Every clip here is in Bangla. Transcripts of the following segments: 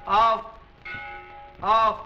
Off. Off.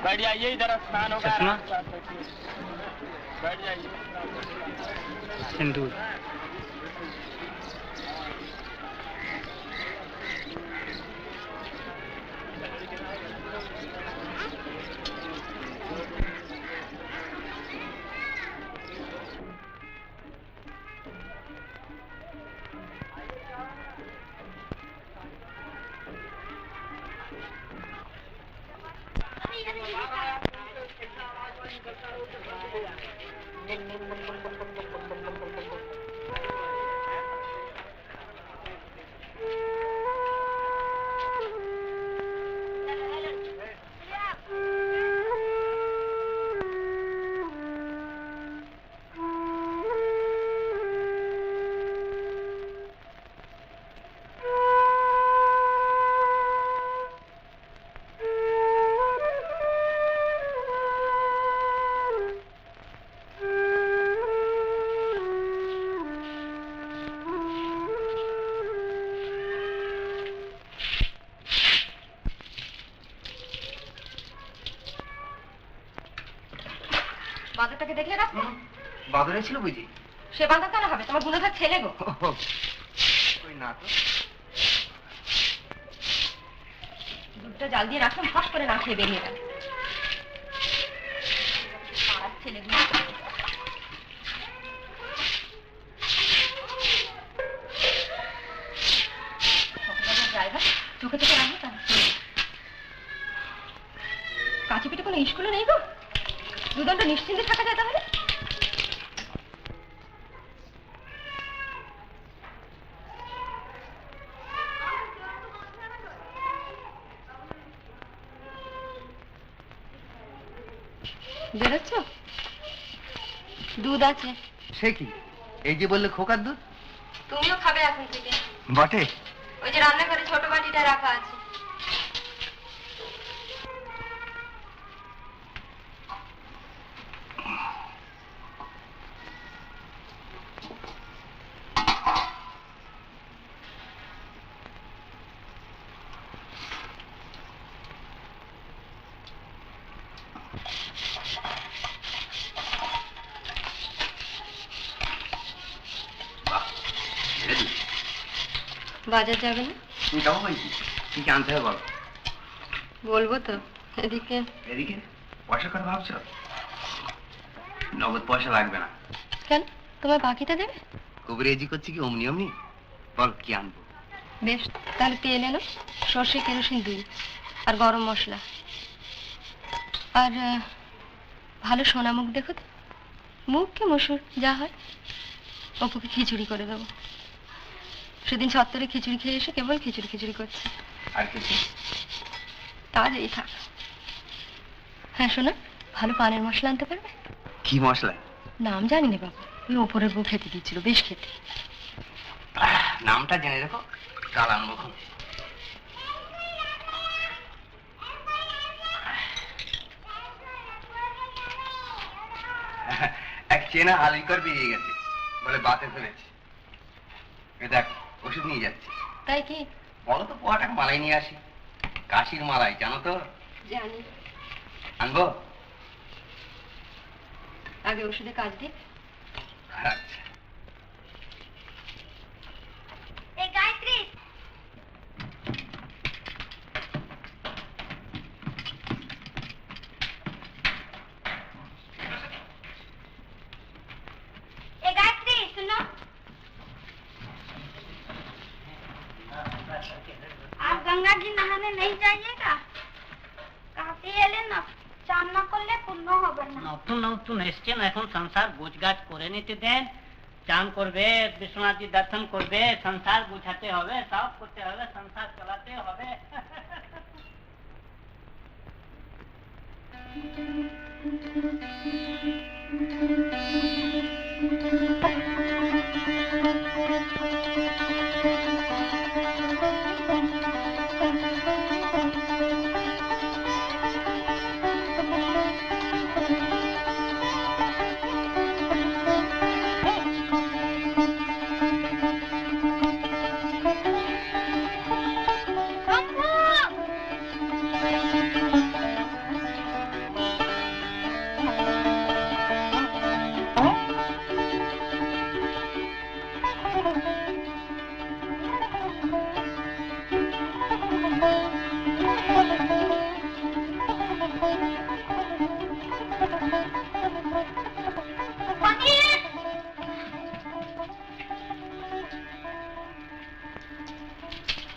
बैठ जाइए, इधर स्नान होगा। बैठ जाइए। सिंदूर বাঁদরটাকে দেখলে রাখো? বাঁদরে ছিল বুঝি? সে বাঁদর কেন হবে? তোমার গুণধর ছেলে গো। ওই না তো। দুধটা জাল দিয়ে রাখলাম, ফস করে না খেয়ে বেরিয়ে গেল। পাড়ার ছেলেগুলো। ড্রাইভার চোখে চোখে রাখবো তা কাছে পিঠে কোনো স্কুলে নেই গো? দুদণ্ড নিশ্চিন্তে থাকা যায় তাহলে? বেরোচ্ছ? দুধ আছে। সে কি? এই যে বললে খোকার দুধ? তুমিও খাবে এখন থেকে। বটে। ওই যে রান্নাঘরে ছোট বাটিটা রাখা আছে। বাজার যাবে না? তুমি যাবো বলছি, কি আনতে হবে বলো? বলবো তো। এদিকে এদিকে পয়সা কথা ভাবছো? নগদ পয়সা লাগবে না। কেন? তোমার বাকিটা দেবে? কবিরেজি করছি কি অমনি অমনি? বল কি আনবো? বেশ, তাহলে তেল এনো, সর্ষে, কেরোসিন, দুই আর গরম মশলা। আর ভালো সোনা মুখ দেখো তো, মুখ কি মসুর যা হয়। অপুকে খিচুড়ি করে দেবো। সেদিন ছত্তরে খিচুড়ি খেয়ে এসে কেবল খিচুড়ি খিচুড়ি করছে। আর কিছু? তা যেই থাক। হ্যাঁ শোনা, ভালো পানের মশলা আনতে পারবে? কি মশলা? নাম জানি না বাবা, ওই ওপরের বউ খেতে দিচ্ছিল, বেশ খেতে। নামটা জেনে রেখো, কাল আনবো। এক চেনা হালিকর বেরিয়ে গেছে, বলে বাতে ফেলেছে। দেখ, ওষুধ নিয়ে যাচ্ছি। তাই কি? বলো তো পোয়াটা মালাই নিয়ে আসি, কাশির মালাই, জানো তো? জানি। আনবো? আগে ওষুধে কাজ দিক। আচ্ছা। এই গায়ত্রী, सुनो, आप गंगा जी नहाने नहीं जाइएगा? काफी एले ना, চান না করলে পূর্ণ হবে না। নতুন নতুন এসছেন, এখন সংসার গোছগাছ করে নিতে দেন। চান করবে, বিশ্বনাথজি দর্শন করবে, সংসার গুছাতে হবে, সব করতে হবে, সংসার চালাতে হবে।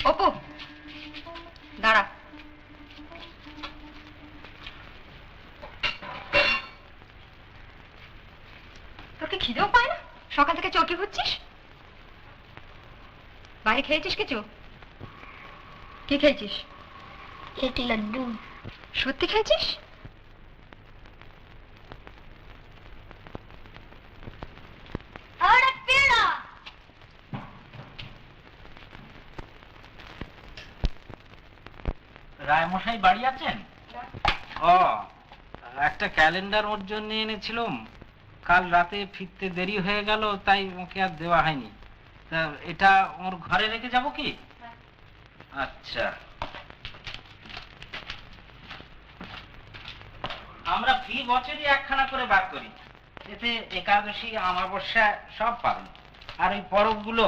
অপু, দাঁড়া। তোর কি খিদেও পায় না? সকাল থেকে চৌকি ঘুরছিস? বাইরে খেয়েছিস কিছু? কি খেয়েছিস? एक लड्डू। সত্যি খেয়েছিস? और एक पेड़ा। রায়মশাই বাড়ি আছেন? ও, একটা ক্যালেন্ডার ওর জন্য এনেছিলাম, কাল রাতে ফিরতে দেরি হয়ে গেল, তাই ওকে আর দেওয়া হয়নি। তা এটা ওর ঘরে রেখে যাব কি? আচ্ছা। আমরা ফি বছরই একখানা করে বার করি, এতে একাদশী, অমাবস্যা সব পাবেন। আর ওই পরবগুলো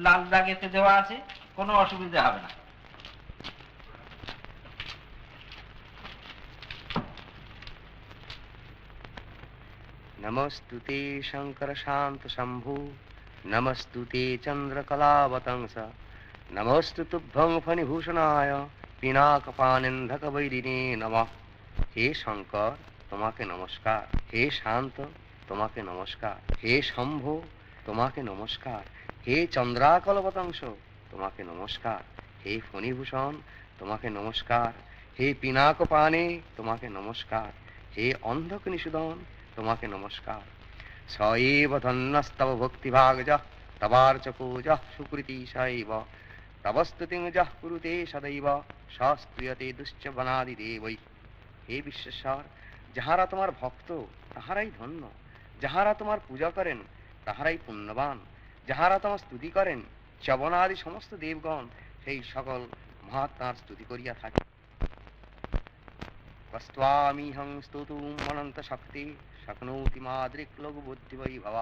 লাল দাগেতে দেওয়া আছে, কোনো অসুবিধা হবে না। नमस्तुते शंकर शांत शंभु, नमस्तुते चंद्रकलावतंस, नमस्तु तुभ्यं फणिभूषणाय पिनाकपानिन्धक वैरिणे नमः। हे शंकर, তোমাকে নমস্কার। হে শান্ত, তোমাকে নমস্কার। হে শম্ভু, তোমাকে নমস্কার। হে চন্দ্রাকলবতংশ, তোমাকে নমস্কার। হে ফণিভূষণ, তোমাকে নমস্কার। হে পিনাকপানে, তোমাকে নমস্কার। হে অন্ধক নিষুদন, তোমাকে নমস্কার। স এব ধন্যস্তব ভক্তিভাগজঃ তবার্চকোজঃ সুকৃতিশৈব, তব স্তুতিং যঃ কুরুতে সদৈব স স্তুয়তে দুশ্চ বনাদিদেবৈ। হে বিশ্বেশ্বর, যাহারা তোমার ভক্ত তাহারাই ধন্য, যাহারা তোমার পূজা করেন তাহারাই পুণ্যবান, যাহারা তোমার স্তুতি করেন চ্যবনাদি সমস্ত দেবগণ সেই সকল মহাত্মার স্তুতি করিয়া থাকে। কস্ত্বামিহং স্তোতুম অনন্ত শক্তি শক্নোতি মাদৃক লঘু বুদ্ধি বৈভব,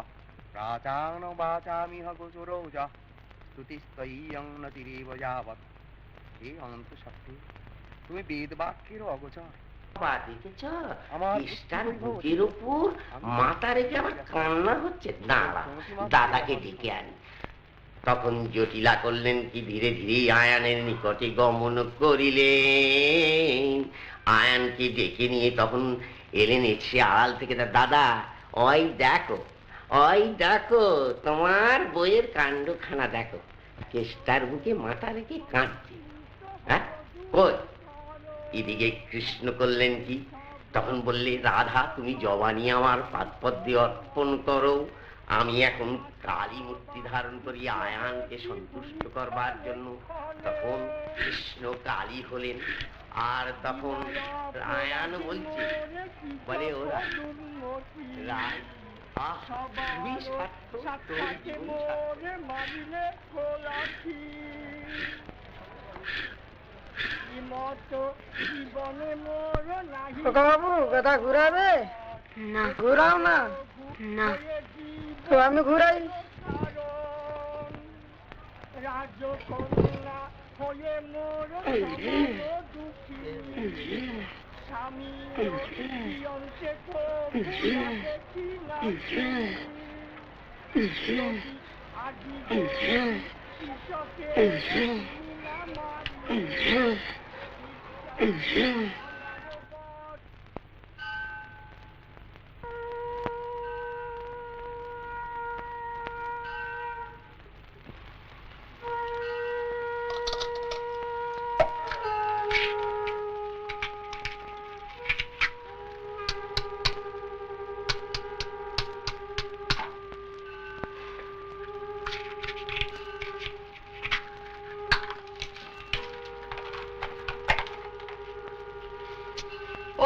প্রাচান বাচামিহ গোচরোজা স্তুতিস্তয়ং নতিরেব যাবৎ। হে অনন্ত শক্তি, তুমি বেদ বাক্যেরও অগোচর। দেখেছ কৃষ্ণার বুকের উপর মাথা রেখে আমার কান্না হচ্ছে। দাঁড়া, দাদাকে ডেকে আনি। তখন জটিলা করলেন কি, ধীরে ধীরে আয়ানের নিকটে গমন করিলেন। আয়ানকে ডেকে নিয়ে তখন এলেন এসে আড়াল থেকে। দাদা, ওই দেখো, ওই দেখো, তোমার বইয়ের কাণ্ডখানা দেখো। কেষ্টার বুকে মাথা রেখে কাঁদছে। হ্যাঁ, কই? এদিকে কৃষ্ণ করলেন কি, তখন বললে, রাধা তুমি জবানি আমার পাদপদ্মে অর্পণ করো, আমি এখন কালী মূর্তি ধারণ করি আয়ানকে সন্তুষ্ট করবার জন্য। তখন কৃষ্ণ কালী হলেন। আর তখন আয়ান বলছে, বলে, রায়, আহ, তুমি সার্থক, তোর জীবন বাবু কথা ঘুরাবে? না ঘুরাও না। না তো আমি ঘুরাই।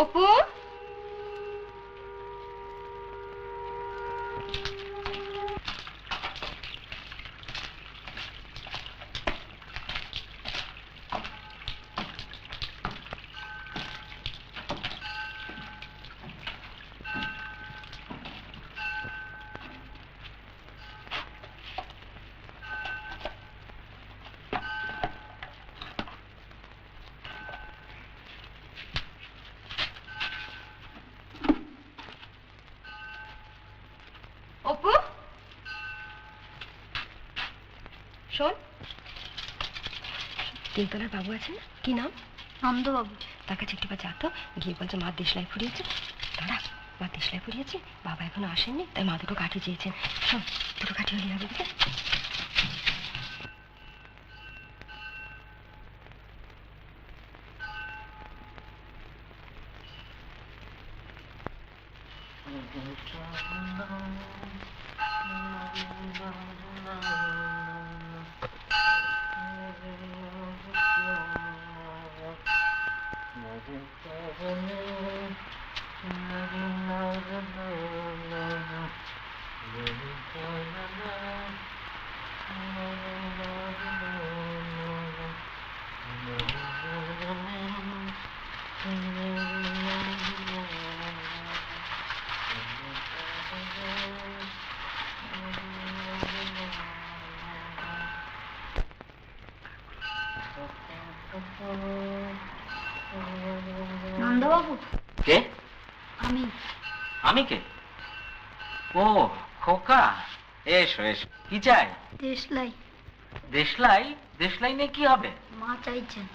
অপু, অপু, শোন, তিনতলার বাবু আছে না, কি নাম? নন্দবাবু। তার কাছে একটু যা তো, গিয়ে বলছে মা দেশলাই ফুরিয়েছে। দাঁড়া, মা দেশলাই ফুরিয়েছে, বাবা এখনো আসেননি, তাই মা দুটো কাঠি চেয়েছেন। শোন, দুটো কাঠি হলে হবে, বুঝলে? নন্দবাবু, কে? আমি। আমি কে? ও খোকা, এসো এসো। কি চাই? দেশলাই। দেশলাই? দেশলাই নিয়ে কি হবে? মা চাইছেন।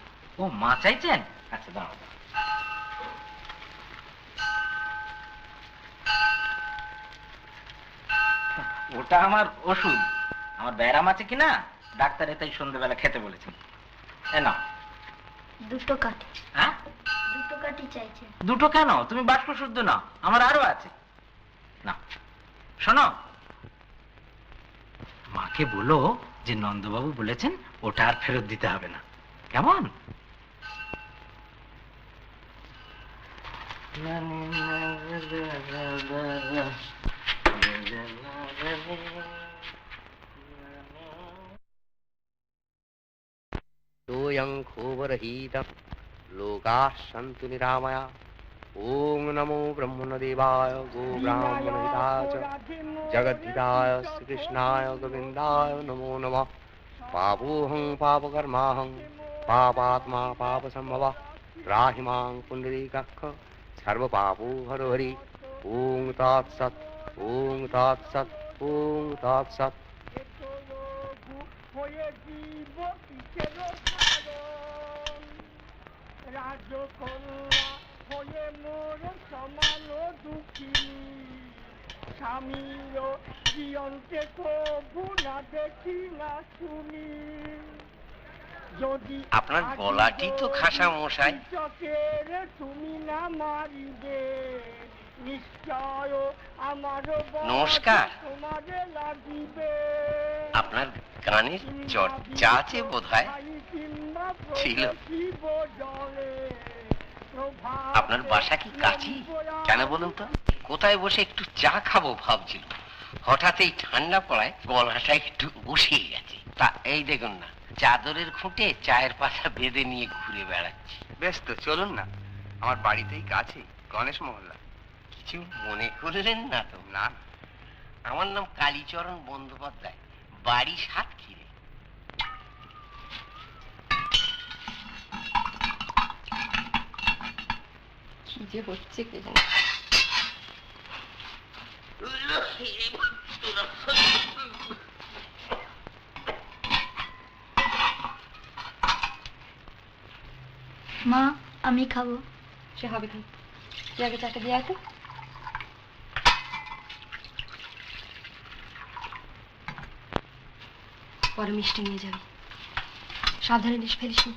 ও মা চাইছেন? আচ্ছা দাঁড়াও। ওটা আমার ওষুধ। আমার ব্যারাম আছে কিনা, ডাক্তার তাই সন্ধ্যেবেলা খেতে বলেছেন। না দুটো কাঠি। হ্যাঁ, দুটো কাঠি চাইছেন। দুটো কেন? তুমি বাষ্প শুদ্ধ না, আমার আরো আছে। না শোনো, মাকে বলো যে নন্দবাবু বলেছেন ওটা আর ফেরত দিতে হবে না, কেমন? सोऽयं खोबरहीतं लोकाः सन्तु निरामया। ॐ नमो ब्रह्मणदेवाय गोब्राह्मणहिताय च जगद्धिताय श्रीकृष्णाय गोविन्दाय नमो नमः। पापोऽहं पापकर्माहं पापात्मा पापसम्भवः त्राहि मां पुण्डरीकाक्ष सर्वपापो हर हरि। ॐ तत्सत् ॐ तत्सत् ॐ तत्सत्। আপনার গলাটি তো খাসা মশাই। নমস্কার। আপনার গানের চর্চা আছে বোধহয়। ছিল। আপনার বাসা কি কাছি? কেন বলুন তো? কোথায় বসে একটু চা খাবো ভাবছিল, হঠাৎ এই ঠান্ডা পড়ায় গলাটা একটু বসেই গেছে। তা এই দেখুন না, চাদরের খুঁটে চায়ের পাতা বেঁধে নিয়ে ঘুরে বেড়াচ্ছি। বেশ তো চলুন না, আমার বাড়িতেই কাছে, গণেশ মহল্লা। কিছু মনে করলেন না তো? না, আমার নাম কালীচরণ বন্দ্যোপাধ্যায়, বাড়ি সাতক্ষীরে। কি যে হচ্ছে কে জানে। মা আমি খাবো। সে হবে কি, তুই আগে চাটা দিয়ে আয় তো। পরে মিষ্টি নিয়ে যাবি, সাবধানে ডিশ ফেলিস নি।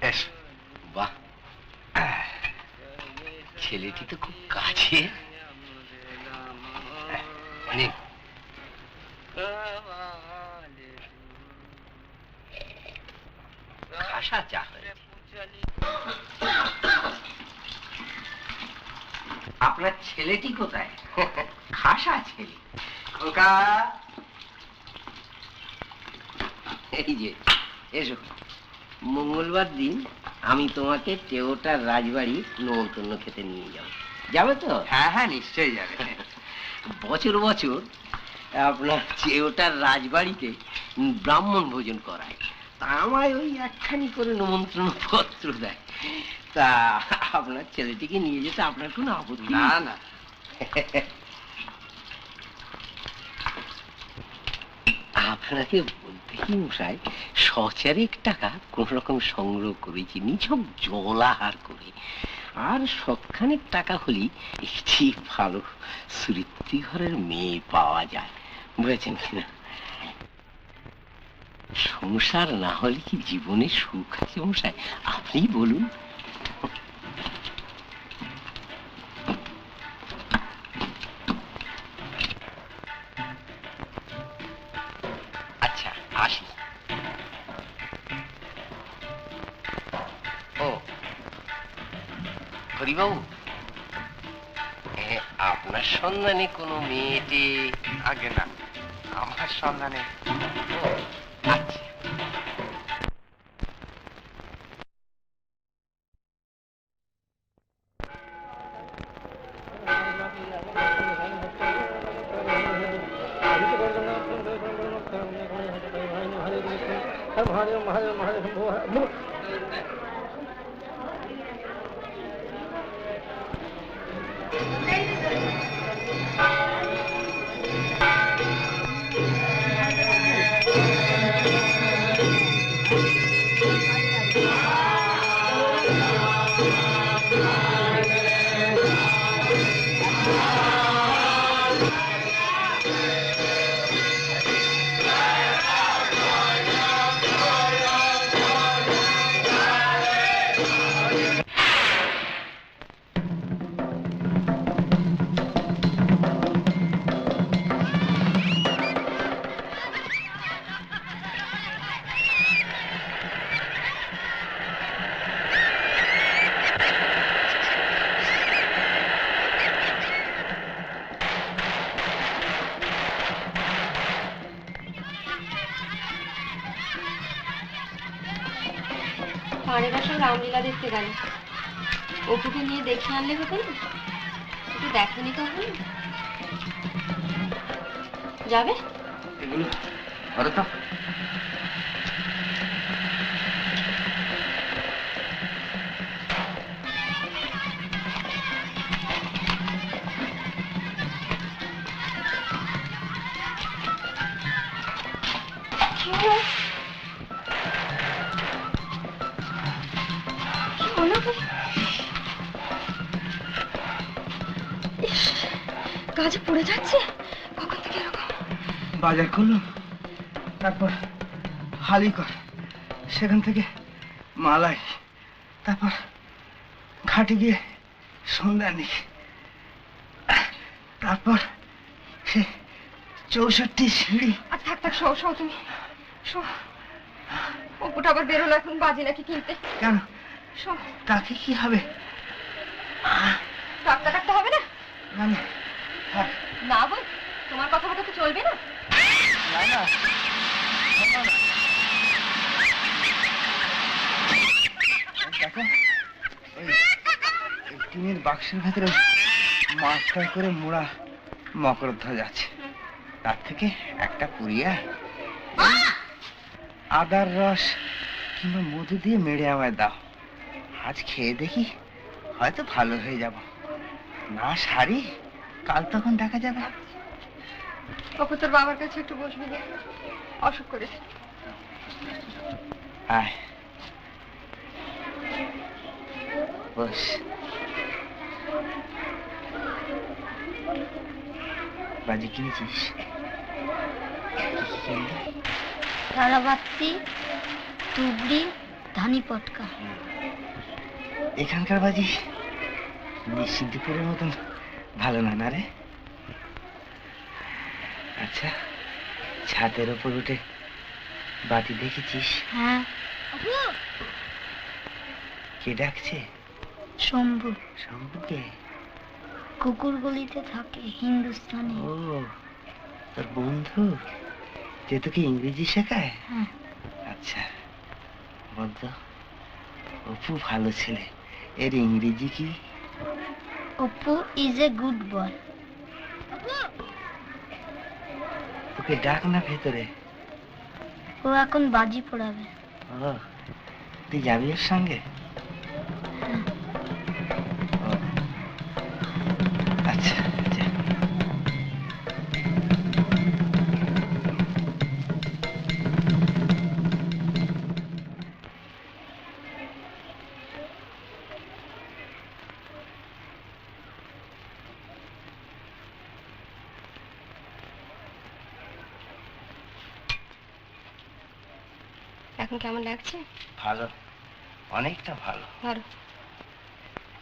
বেশ। বাহ, ছেলেটি তো খুব কাছে। নিন। খাসা চা হয়েছে। আপনার ছেলেটি কোথায়? খাসা ছেলে। খোকা, এই যে এসো, মঙ্গলবার দিন আমি তোমাকে টেওটার রাজবাড়ি নৌতন্য খেতে নিয়ে যাব, যাবে তো? হ্যাঁ হ্যাঁ নিশ্চয়ই যাবে। বছর বছর আপনার চেওটার রাজবাড়িতে ব্রাহ্মণ ভোজন করায়, তা আমায় ওই একখানি করে নিমন্ত্রণ পত্র দেয়। তা আপনার ছেলেটিকে নিয়ে যেতে আপনার কোনো আপত্তি? না না, আপনাকে বলতে কি মশাই, সচারেক টাকা কোন রকম সংগ্রহ করেছি, নিছক জলাহার করে। আর সবখানেক টাকা হলেই একটি ভালো সুরীতি ঘরের মেয়ে পাওয়া যায়, বুঝেছেন কিনা? সংসার না হলে কি জীবনে সুখ আছে মশাই, আপনি বলুন। আচ্ছা আসি। ও হরিবাবু, আপনার সন্ধানে কোনো মেয়েটি? আগে না, আমার সন্ধানে। ও আচ্ছা। পাড়ের সব রামলীলা দেখতে গেল, অপুকে নিয়ে দেখে আনলে হতো না? একটু দেখেনি কখন? যাবে? এগুলো ধরো তো। কাজে পড়ে যাচ্ছে কখন থেকে এরকম? বাজার করলাম, তারপর হালিকর, সেখান থেকে মালাই, তারপর ঘাটে গিয়ে সন্ধানী, তারপর সে 64 সিঁড়ি। আর থাক থাক, শো শো তুমি শো। অপুটা আবার বেরোলো এখন বাজি নাকি কিনতে। কেন? শোন, তাকে কি হবে? টাকতে টাকতে হবে না? না না, থাক। না বল, তোমার কথা তো চলবে না। না না, শোনো না। দেখো, ওই টিনের বাক্সের ভেতরে মাছটায় করে মোড়া মকরধ্বজ আছে, তার থেকে একটা পুড়িয়া আদার রস কিংবা মধু দিয়ে মেরে আমায় দাও। আজ খেয়ে দেখি, হয়তো ভালো হয়ে যাব। না সারি, কাল তখন দেখা যাবে। অপু তোর বাবার কাছে একটু বসবি না, অসুখ করেছে। আয় বস। বাজি কিনেছিস? তারাবাতি, তুবড়ি, ধানি পটকা। এখানকার বাজি নিশ্চিন্তপুরের মতন ভালো না, না রে? আচ্ছা, ছাদের ওপর উঠে বাতি দেখেছিস? হ্যাঁ। কে ডাকছে? শম্ভু। শম্ভুকে? কুকুর গলিতে থাকে, হিন্দুস্তানি। ও, তোর বন্ধু যে তোকে ইংরেজি শেখায়? হ্যাঁ। আচ্ছা, বলতো অপু ভালো ছেলে, এর ইংরেজি কি? Apu is a good boy. ওকে ডাক না ভেতরে। ও এখন বাজি পড়াবে। ও, তুই যাবি ওর সঙ্গে? ও, আচ্ছা, যা। এখন কেমন লাগছে? ভালো, অনেকটা ভালো। আর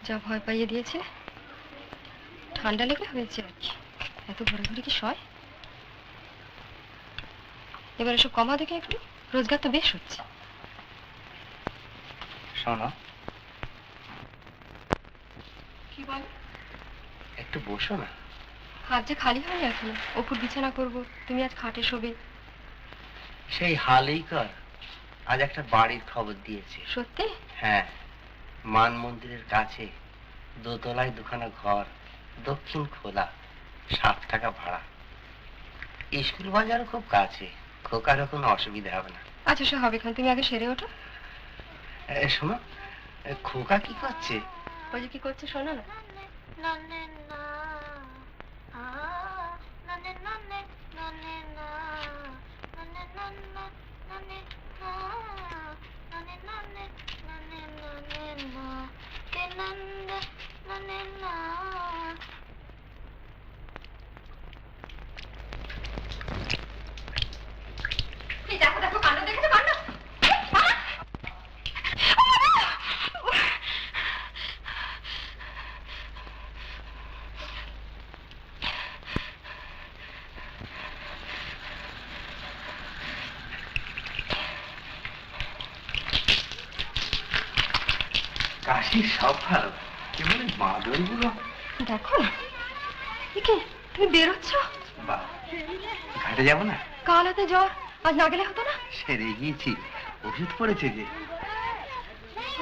যা ভয় পাইয়ে দিয়েছে, ঠান্ডা লেগে হয়েছে আর কি। এত ঘোরাঘুরি কি সয়? এবার এসব কমা দেখে একটু, রোজগার তো বেশ হচ্ছে। শোনো, কি বল? একটু বসো না। হাত যে খালি হয়নি এখনো। অপুর বিছানা করবো, তুমি আজ খাটে শোবে। সেই হালেই কর, আজ একটা বাড়ির খবর দিয়েছে। সত্যি? হ্যাঁ, মান মন্দিরের কাছে দোতলায় দুখানা ঘর, দক্ষিণ খোলা, 7 টাকা ভাড়া। স্কুল বাজারও খুব কাছে, খোকারও কোনো অসুবিধা হবে না। আচ্ছা সে হবে, তুমি আগে সেরে ওঠো। শোনো, খোকা কি করছে? ওই যে কি করছে শোনো না। দেখো দেখো, কাণ্ড দেখেছো, কাণ্ড। কাশির সব ভালো, কেবল মাদুরগুলো। দেখো, একে তুমি বেরোচ্ছ? বাহ, ঘাটে যাবো না? কাল হাতে জ্বর, আজ না গেলে হতো না? সেরে গিয়েছি, ওষুধ পড়েছে যে।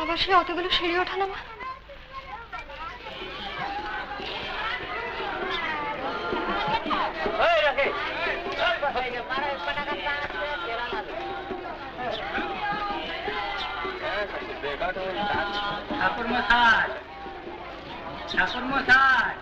আবার সে অতগুলো সিঁড়ি ওঠা নামা। ঠাকুর মশাই, ঠাকুর মশাই,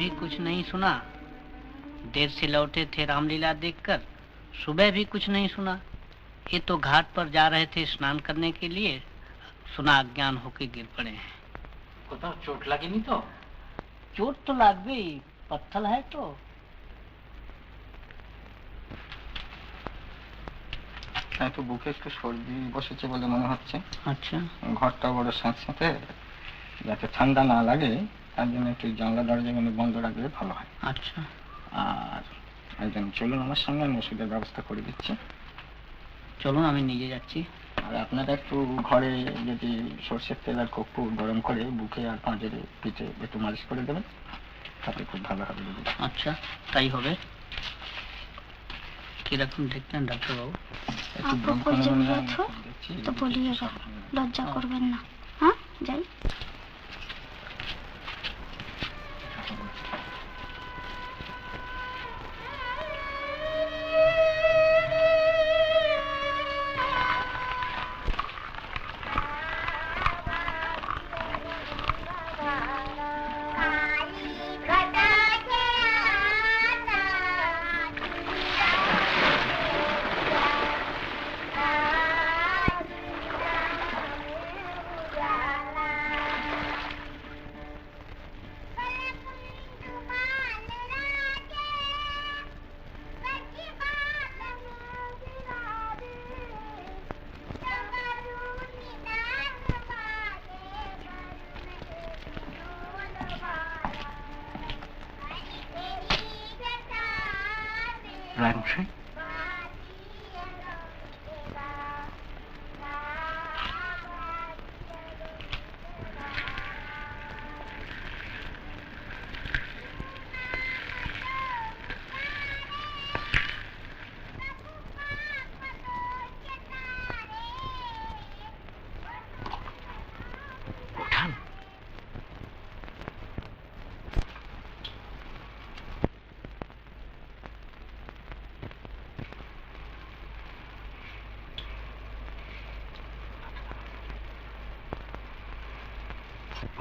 भी कुछ नहीं सुना। देर से लौटे थे रामलीला देखकर, सुबह भी कुछ नहीं सुना। ये तो घाट पर जा रहे थे स्नान करने के लिए, सुना अज्ञान होके गिर पड़े हैं। কোথাও চোট লাগেনি তো? चोट तो লাগবেই, पत्थर है तो। একটু বুকে একটু সর্দি বসেছে বলে মনে হচ্ছে। अच्छा, ঘরটা বড় স্যাঁতস্যাঁতে, যাতে ঠান্ডা না লাগে তার জন্য একটু জানলা দরজাগুলো বন্ধ রাখলে ভালো হয়। अच्छा। আর একজন চলুন আমার সঙ্গে, আমি ওষুধের ব্যবস্থা করে দিচ্ছি। চলুন আমি নিজে যাচ্ছি। আর আপনারা একটু ঘরে যদি সর্ষের তেল আর কর্পূর গরম করে বুকে আর পাঁজরে পিঠে একটু মালিশ করে দেবেন, তাতে খুব ভালো হবে। যদি আচ্ছা, তাই হবে। কিরকম দেখলেন ডাক্তারবাবু? একটু আপু ব্রঙ্ক কই যাবেন নিউমোনিয়া বলছো? দেখছি। তো বলিয়ে দাও, লজ্জা করবেন না। হ্যাঁ, যাই। রামশ্রী, ওঠান।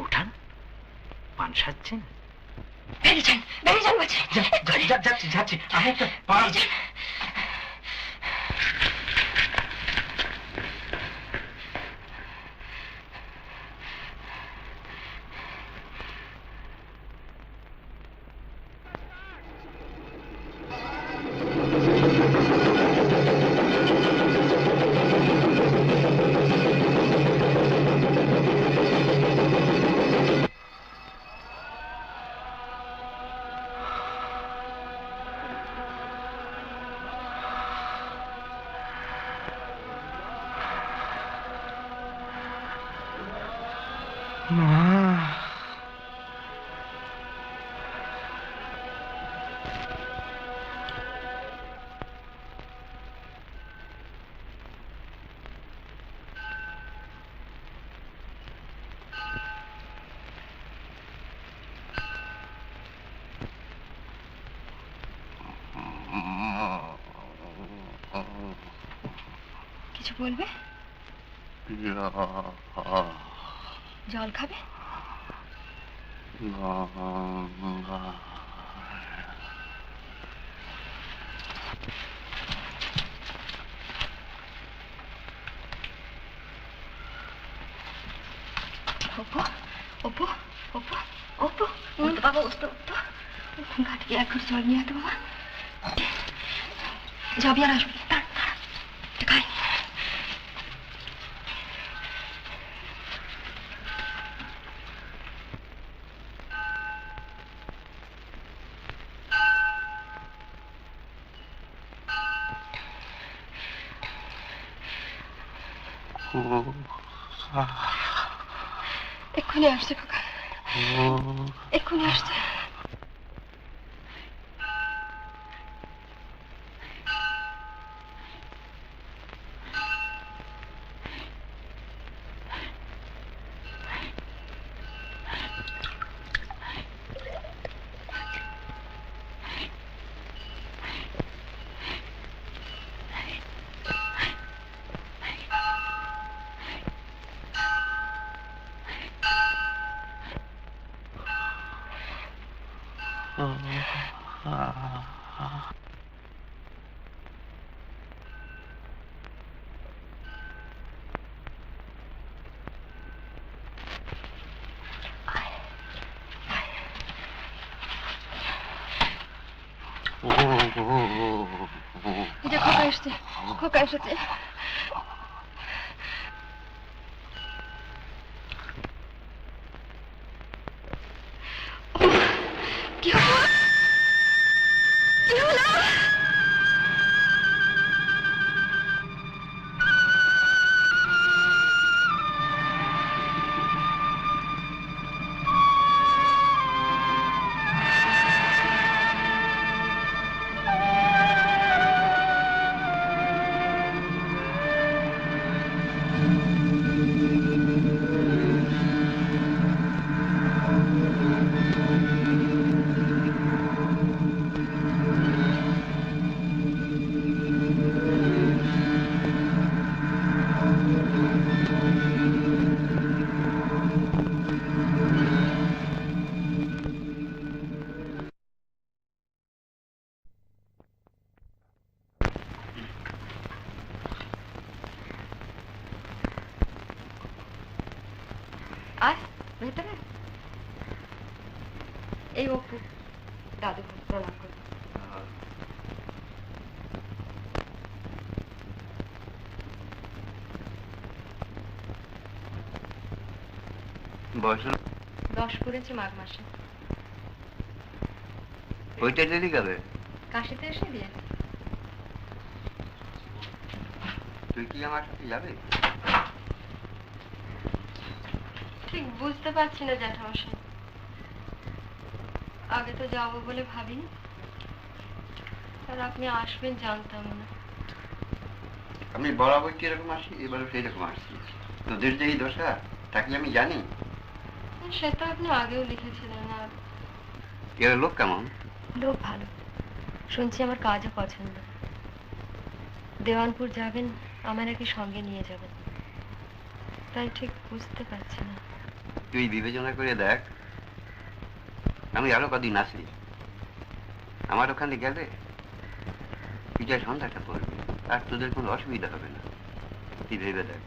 ওঠান, পান সাজছেন? বেরিয়ে যান বলছি। যাচ্ছি যাচ্ছি, আমি একটা পান। কিছু বলবে? জল খাবে? অপু, অপু, অপু, অপু, উঠো বাবা, উঠো, উঠো। ঘাট গিয়ে এক ঘর জল নিয়ে আতো বাবা। যাবি আর আসবি, দাঁড়া, দাঁড়া, খাই। এক্ষুনি আসছে খোকা, এক্ষুনি আসছে। এই যে খোকা এসছে, খোকা এসেছে। কি হলো? কি হলো? আয় ভেতরে। এই অপু, দাদু প্রণাম করি। বয়স 10 করেছে মাঘ মাসে। ওইটা দেরি কবে? কাশিতে এসে দিয়ে। তুই কি আমার সাথে যাবে? ঠিক বুঝতে পারছি না জ্যাঠামশাই, আগে তো যাবো বলে ভাবিনি, আর আপনি আসবেন জানতাম না। আমি বরাবর কিরকম আসি, এবারও সেই রকম আসছি। তোদের যে এই দশা, তাকে আমি জানি। সে তো আপনি আগেও লিখেছিলেন। আর এর লোক কেমন? লোক ভালো, শুনছি আমার কাজও পছন্দ। দেওয়ানপুর যাবেন, আমার একে সঙ্গে নিয়ে যাবেন, তাই ঠিক বুঝতে পারছি না। তুই বিবেচনা করে দেখ, আমি আরো কদিন আসি। আমার ওখানে গেলে পিঠায় সন্ধ্যাটা পড়বে, আর তোদের কোনো অসুবিধা হবে না। তুই ভেবে দেখ।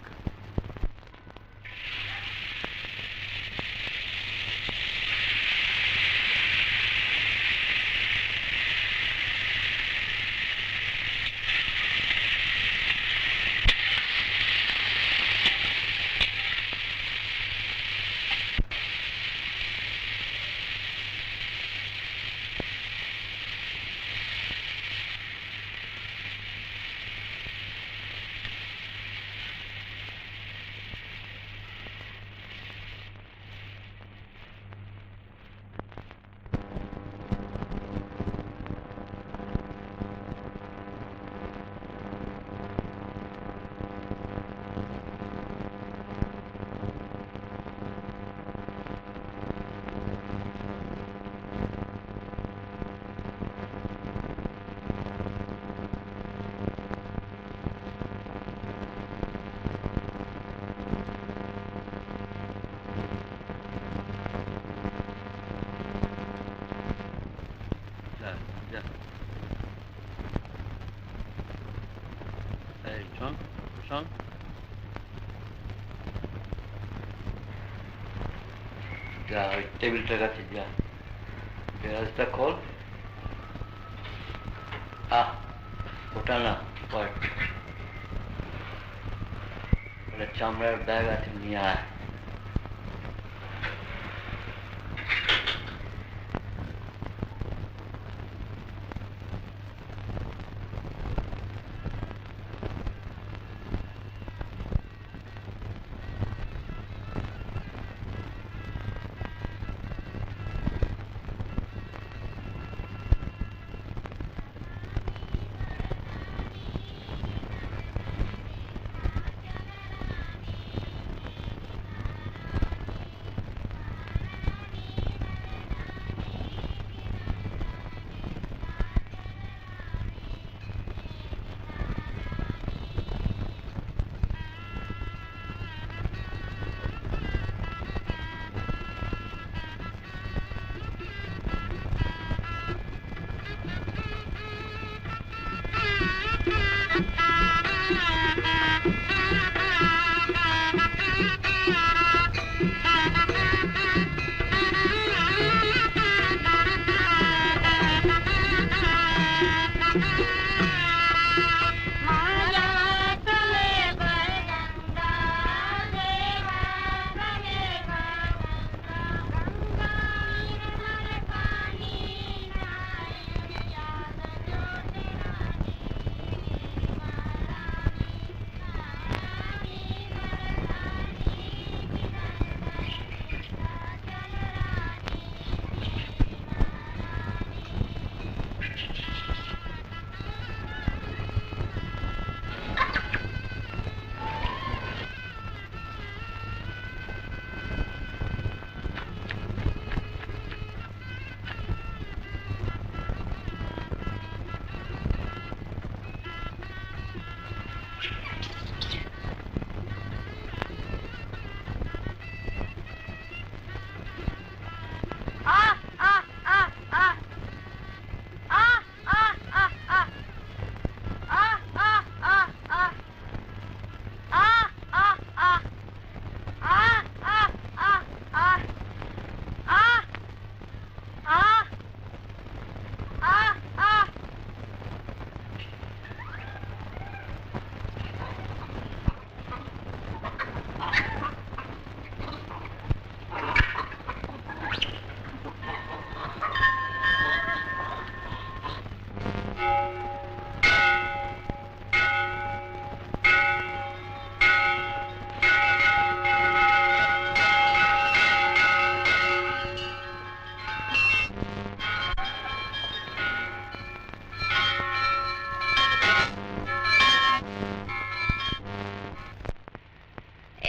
শোন শোন, যা ওই টেবিলটার কাছে যা, গ্যারাজটা খোল। ওটা না, ওটা চামড়ার ব্যাগ আছে, নিয়ে আয়।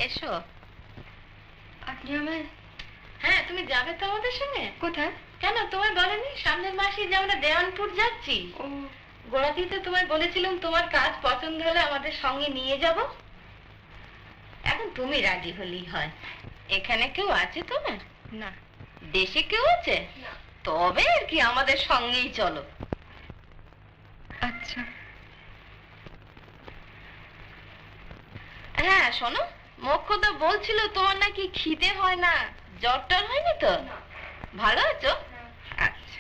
এসো। আপনি আমায়, হ্যাঁ তুমি যাবে তো আমাদের সঙ্গে? কোথায়? কেন তোমায় বলেনি সামনের মাসে যে আমরা দেওয়ানপুর যাচ্ছি? ও গোড়াতেই তোমায় বলেছিলাম তোমার কাজ পছন্দ হলে আমাদের সঙ্গে নিয়ে যাব। এখন তুমি রাজি হলেই হয়। এখানে কেউ আছে তোমার? না। দেশে কেউ আছে? না। তবে আর কি আমাদের সঙ্গেই চলো। আচ্ছা। হ্যাঁ শোনো, মোক্ষদা বলছিল তোমার নাকি খিদে হয় না, জ্বর টর হয়নি তো? ভালো আছো? আচ্ছা।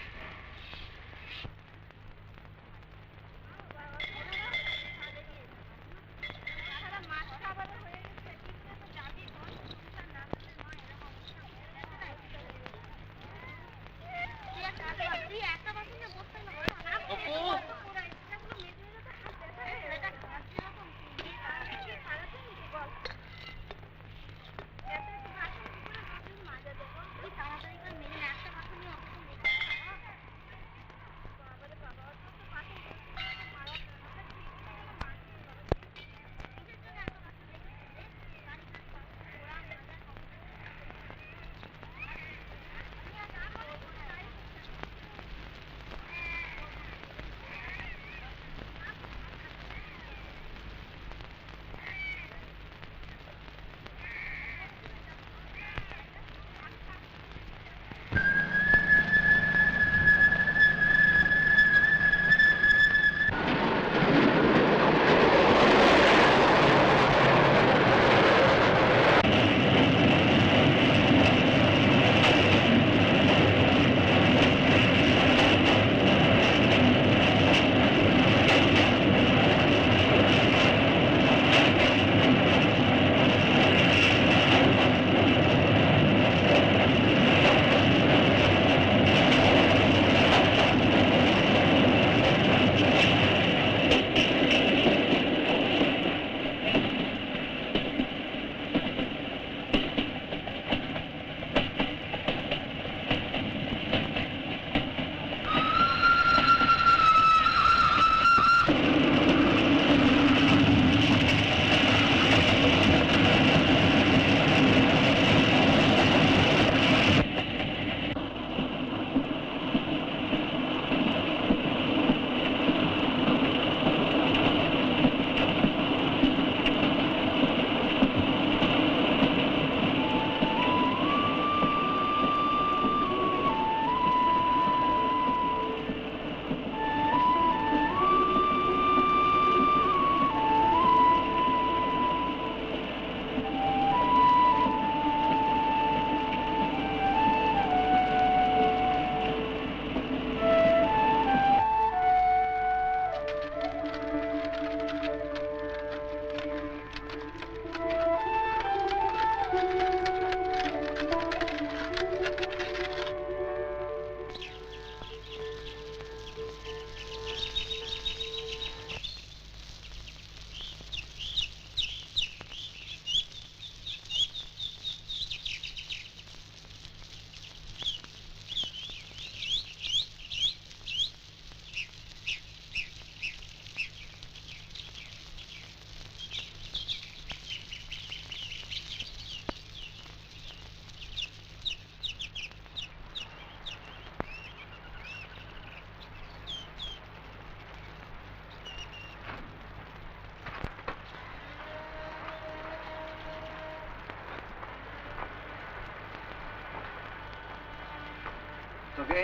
তোকে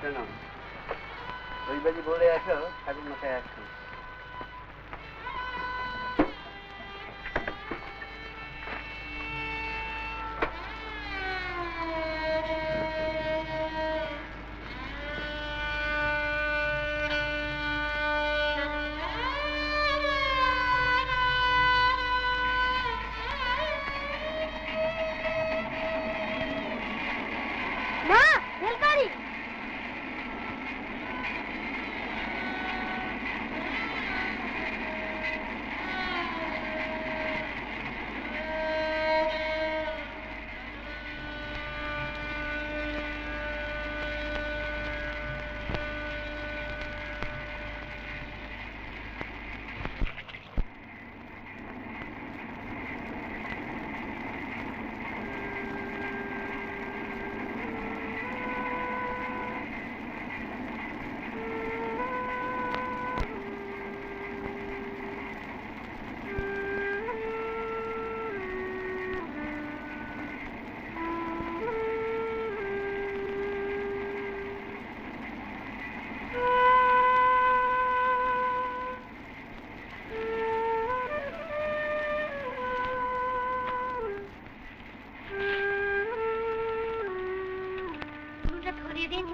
শোনো, ওই বাজি বলে আসো, ঠাকুর মাথায় আসো।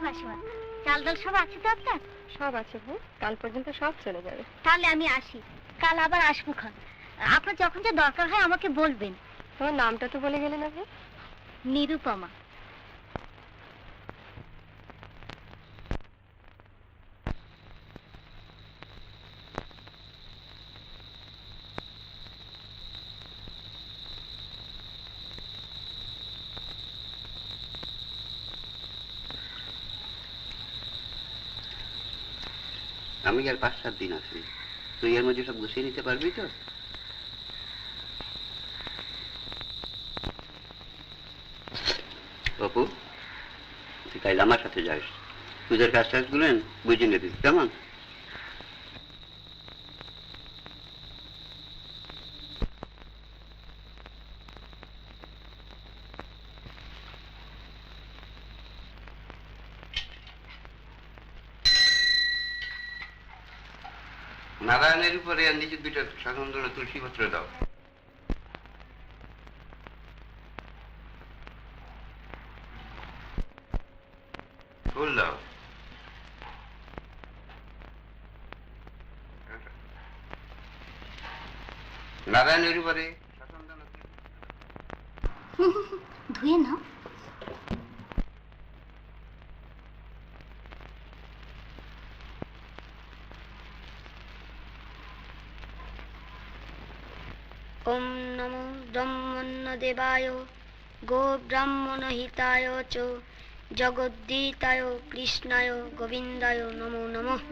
মাসিমা, চাল ডাল সব আছে তো আপনার? সব আছে ভাই, কাল পর্যন্ত সব চলে যাবে। তাহলে আমি আসি, কাল আবার আসবো খান। আপনার যখন যা দরকার হয় আমাকে বলবেন। তোমার নামটা তো বলে গেলে না ভাই? নিরুপমা। আমি আর 5-7 দিন আছি, তুই এর মধ্যে সব গুছিয়ে নিতে পারবি তো? অপু, তুই কাল আমার সাথে যাস, তোদের কাজ টাজগুলো বুঝে নিবি, কেমন? নারায়ণের উপরে নিচে 2টা সাধারণ তুলসী পত্র দাও। ফুল দাও। নারায়ণের উপরে ধুয়ে নাও। ওম নমো ব্রহ্মণ্য দেবায় গো ব্রাহ্মণ হিতায় চ জগদ্দীতায় কৃষ্ণায় গোবিন্দায় নমো নমঃ।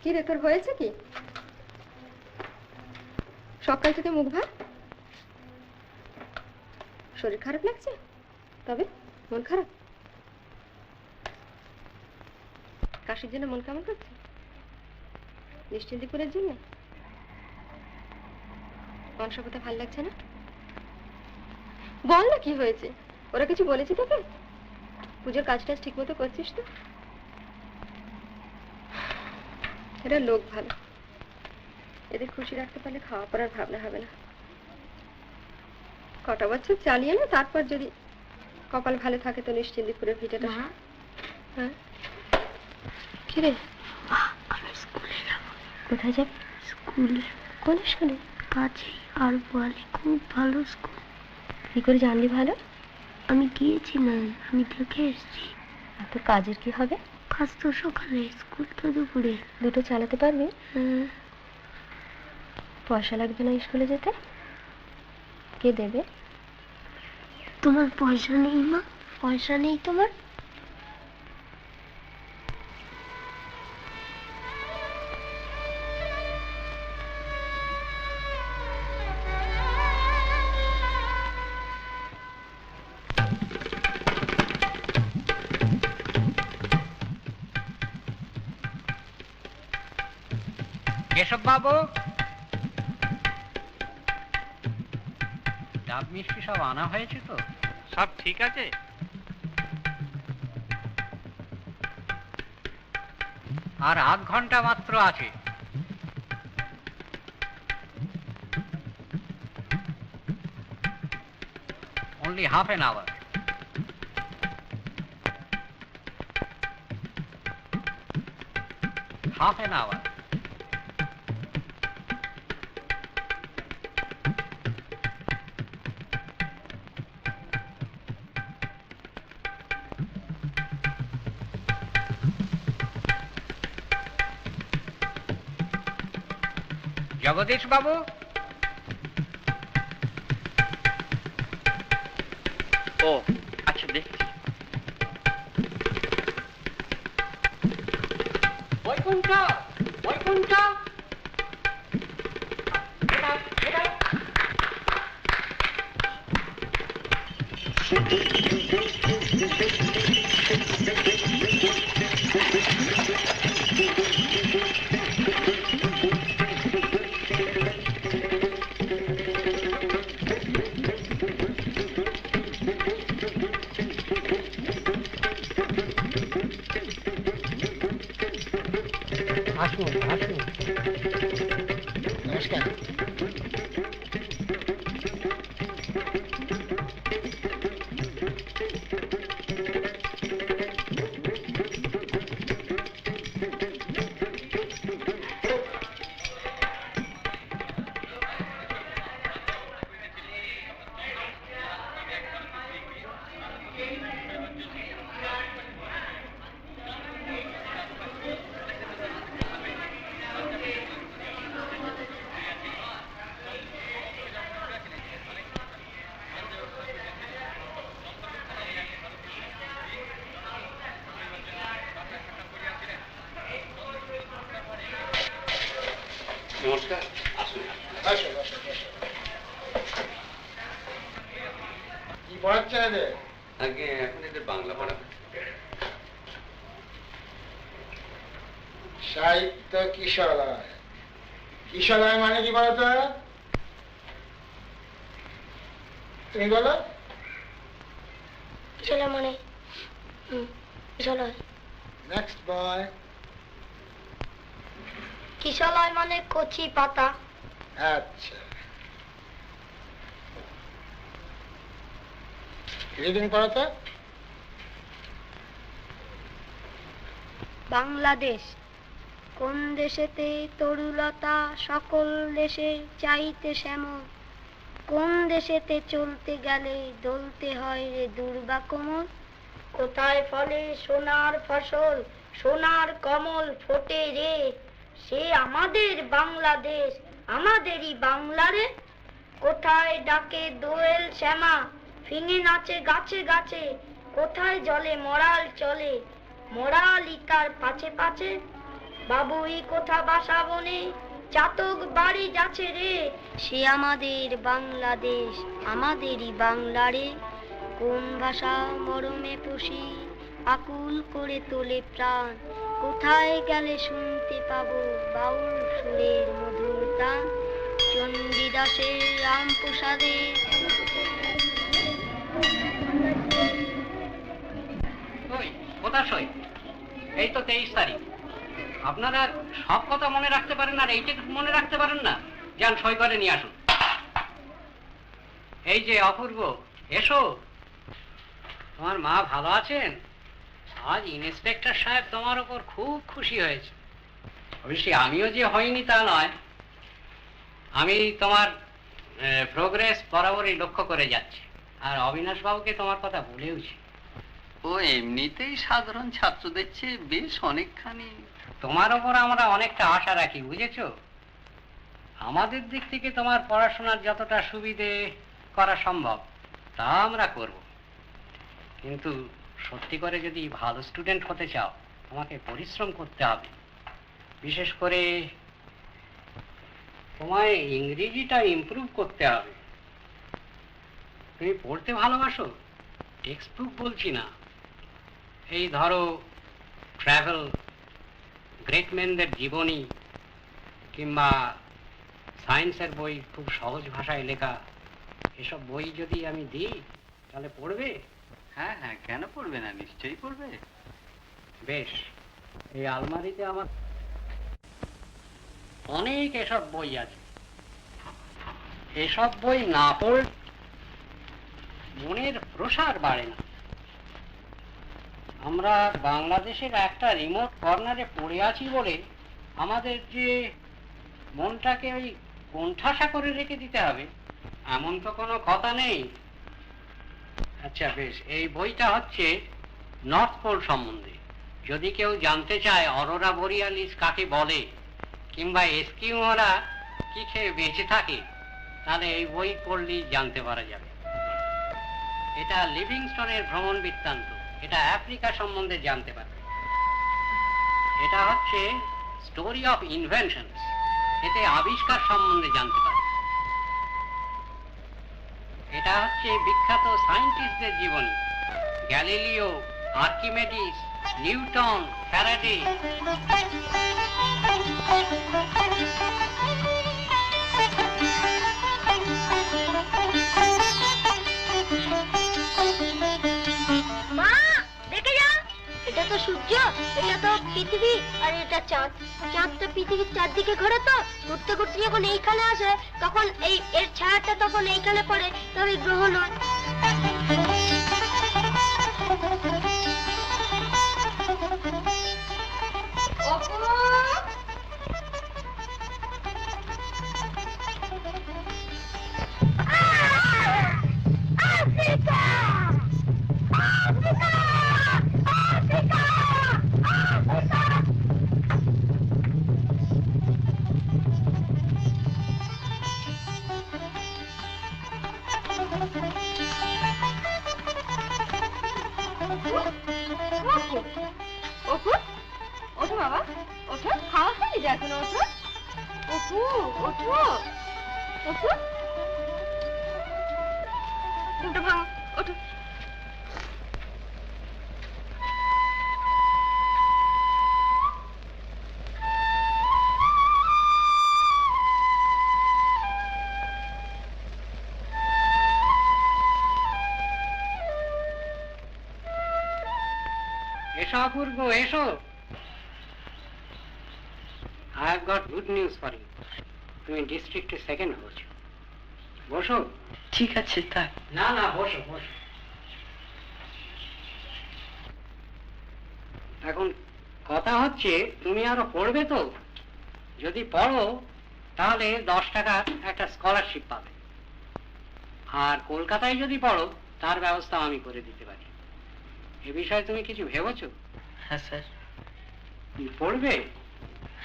কি রে, তোর হয়েছে কি? সকাল থেকে মুখ ভার, শরীর খারাপ লাগছে? তবে মন খারাপ? কাশির জন্য মন কেমন করছে? নিশ্চিন্তিপুরের জন্য? মনসা কথা ভাল লাগছে না? বল না কি হয়েছে? ওরা কিছু বলেছে তোকে? পুজোর কাজ টাজ ঠিক মতো করছিস তো? এরা লোক ভালো, এদের খুশি রাখতে পারলে খাওয়া পড়ার ভাবনা হবে না। কটা বছর চালিয়ে না, তারপর যদি কপাল ভালো থাকে তো নিশ্চিন্তিপুরের ভিটাটা। হ্যাঁ, কি রে? কোথায় যাবে? স্কুলে। কোন স্কুলে? কাছে আর বলে খুব ভালো স্কুল। কি করে জানলি ভালো? আমি গিয়েছি না, আমি দেখে এসেছি। তোর কাজের কি হবে? কাজ তো সকালে, স্কুল তো দুপুরে। দুটো চালাতে পারবি? পয়সা লাগবে না স্কুলে যেতে? কে দেবে? তোমার পয়সা নেই মা? পয়সা নেই তোমার? কেশব বাবু, ডাব মিষ্টি সব আনা হয়েছে তো? সব ঠিক আছে? আর আধ ঘন্টা মাত্র আছে। Only half an hour. Half an hour. Jagadish বাবু, ও আচ্ছা, দেখছি। বৈকুণ্ঠ, বৈকুণ্ঠ, আসুন আসুন, নমস্কার। নমস্কার, আসুন। কি পড়াচ্ছে এদের? আগে এখন এদের বাংলা পড়াবে। সাহিত্য কিশোরালয়। কিশোরালয় মানে কি বলতো? তুমি বলো। কিশোরালয় মানে কিশোরালয়। নেক্সট বয়। কিশোরালয় মানে কচি পাতা। আচ্ছা, রিডিং পড়ো তো। বাংলাদেশ কোন দেশেতে তরুলতা সকল দেশের চাইতে শ্যামল, কোন দেশেতে চলতে গেলে দলতে হয় রে দুর্বা কোমল, কোথায় ফলে সোনার ফসল সোনার কমল ফোটে রে, সে আমাদের বাংলাদেশ আমাদেরই বাংলারে, কোথায় ডাকে দোয়েল শ্যামা ফিঙে নাচে গাছে গাছে, কোথায় জলে মরাল চলে মরালি তার পাছে পাছে, বাবুই কোথা বাসা বনে চাতক বাড়ি যাচ্ছে রে, সে আমাদের বাংলাদেশ আমাদেরই বাংলারে, কোন ভাষা মরমে পুষি আকুল করে তোলে প্রাণ, কোথায় গেলে শুনতে পাবো বাউল সুরের মধুর তান, চণ্ডীদাসের রামপ্রসাদের। কোথা সই? এই তো 23 তারিখ। আপনারা সব কথা মনে রাখতে পারেন আর এইটা মনে রাখতে পারেন না? যান সই করে নিয়ে আসুন। এই যে অপূর্ব, এসো। তোমার মা ভালো আছেন? আজ ইন্সপেক্টর সাহেব তোমার ওপর খুব খুশি হয়েছে। অবশ্যই আমিও যে হইনি তা নয়, আমি তোমার প্রোগ্রেস বরাবরই লক্ষ্য করে যাচ্ছি। আর অবিনাশ বাবুকে তোমার কথা বলেওছি। ও এমনিতেই সাধারণ ছাত্রদের চেয়ে বেশ অনেকখানি। তোমার ওপর আমরা অনেকটা আশা রাখি, বুঝেছো? আমাদের দিক থেকে তোমার পড়াশোনার যতটা সুবিধে করা সম্ভব তা আমরা করব, কিন্তু সত্যি করে যদি ভালো স্টুডেন্ট হতে চাও তোমাকে পরিশ্রম করতে হবে। বিশেষ করে তোমায় ইংরেজিটা ইমপ্রুভ করতে হবে। তুমি পড়তে ভালোবাসো? টেক্সট বুক বলছি না, এই ধরো ট্রাভেল, গ্রেট ম্যানদের জীবনী, কিংবা সায়েন্সের বই খুব সহজ ভাষায় লেখা, এসব বই যদি আমি দিই তাহলে পড়বে? হ্যাঁ হ্যাঁ, কেন পড়বে না, নিশ্চয়ই পড়বে। বেশ, এই আলমারিতে আমার অনেক এসব বই আছে। এসব বই না পড়লে মনের প্রসার বাড়ে না। আমরা বাংলাদেশের একটা রিমোট কর্নারে পড়ে আছি বলে আমাদের যে মনটাকে ওই কোণঠাসা করে রেখে দিতে হবে এমন তো কোনো কথা নেই। আচ্ছা বেশ, এই বইটা হচ্ছে নর্থ পোল সম্বন্ধে। যদি কেউ জানতে চায় অরোরা বোরিয়ালিস কাকে বলে কিংবা এস্কিমোরা কি খেয়ে বেঁচে থাকে, তাহলে এই বই পড়লেই জানতে পারা যাবে। এটা লিভিংস্টনের ভ্রমণ বৃত্তান্ত, এটা আফ্রিকা সম্বন্ধে জানতে পারবে। এটা হচ্ছে স্টোরি অফ ইনভেনশনস, এতে আবিষ্কার সম্বন্ধে জানতে পারবে। এটা হচ্ছে বিখ্যাত সায়েন্টিস্টদের জীবনী, গ্যালিলিও, আর্কিমেডিস, নিউটন, ফ্যারাডে। মা দেখে যাও, এটা তো সূর্য, এটা তো পৃথিবী, আর এটা চাঁদ। চাঁদটা পৃথিবীর চারদিকে ঘোরে, তো ঘুরতে ঘুরতে যখন এইখানে আসে তখন এর ছায়াটা তখন এইখানে পড়ে, তবে গ্রহ নয়। ওঠো বাবা, ওঠো, খাওয়া খালি যে এখন, ওঠো ওঠো ওঠো ওঠো, ঘুমটা ভাঙো, ওঠো। এসো অপূর্ব, এসো। I have got good news for you. তুমি ডিস্ট্রিক্টে সেকেন্ড হয়েছো। বসো। ঠিক আছে তাই? না না, বসো বসো। এখন কথা হচ্ছে তুমি আরো পড়বে তো? যদি পড়ো তাহলে 10 টাকার একটা স্কলারশিপ পাবে। আর কলকাতায় যদি পড়ো তার ব্যবস্থা আমি করে দিতে পারি। এ বিষয়ে তুমি কিছু ভেবেছো? হ্যাঁ স্যার। পড়বে?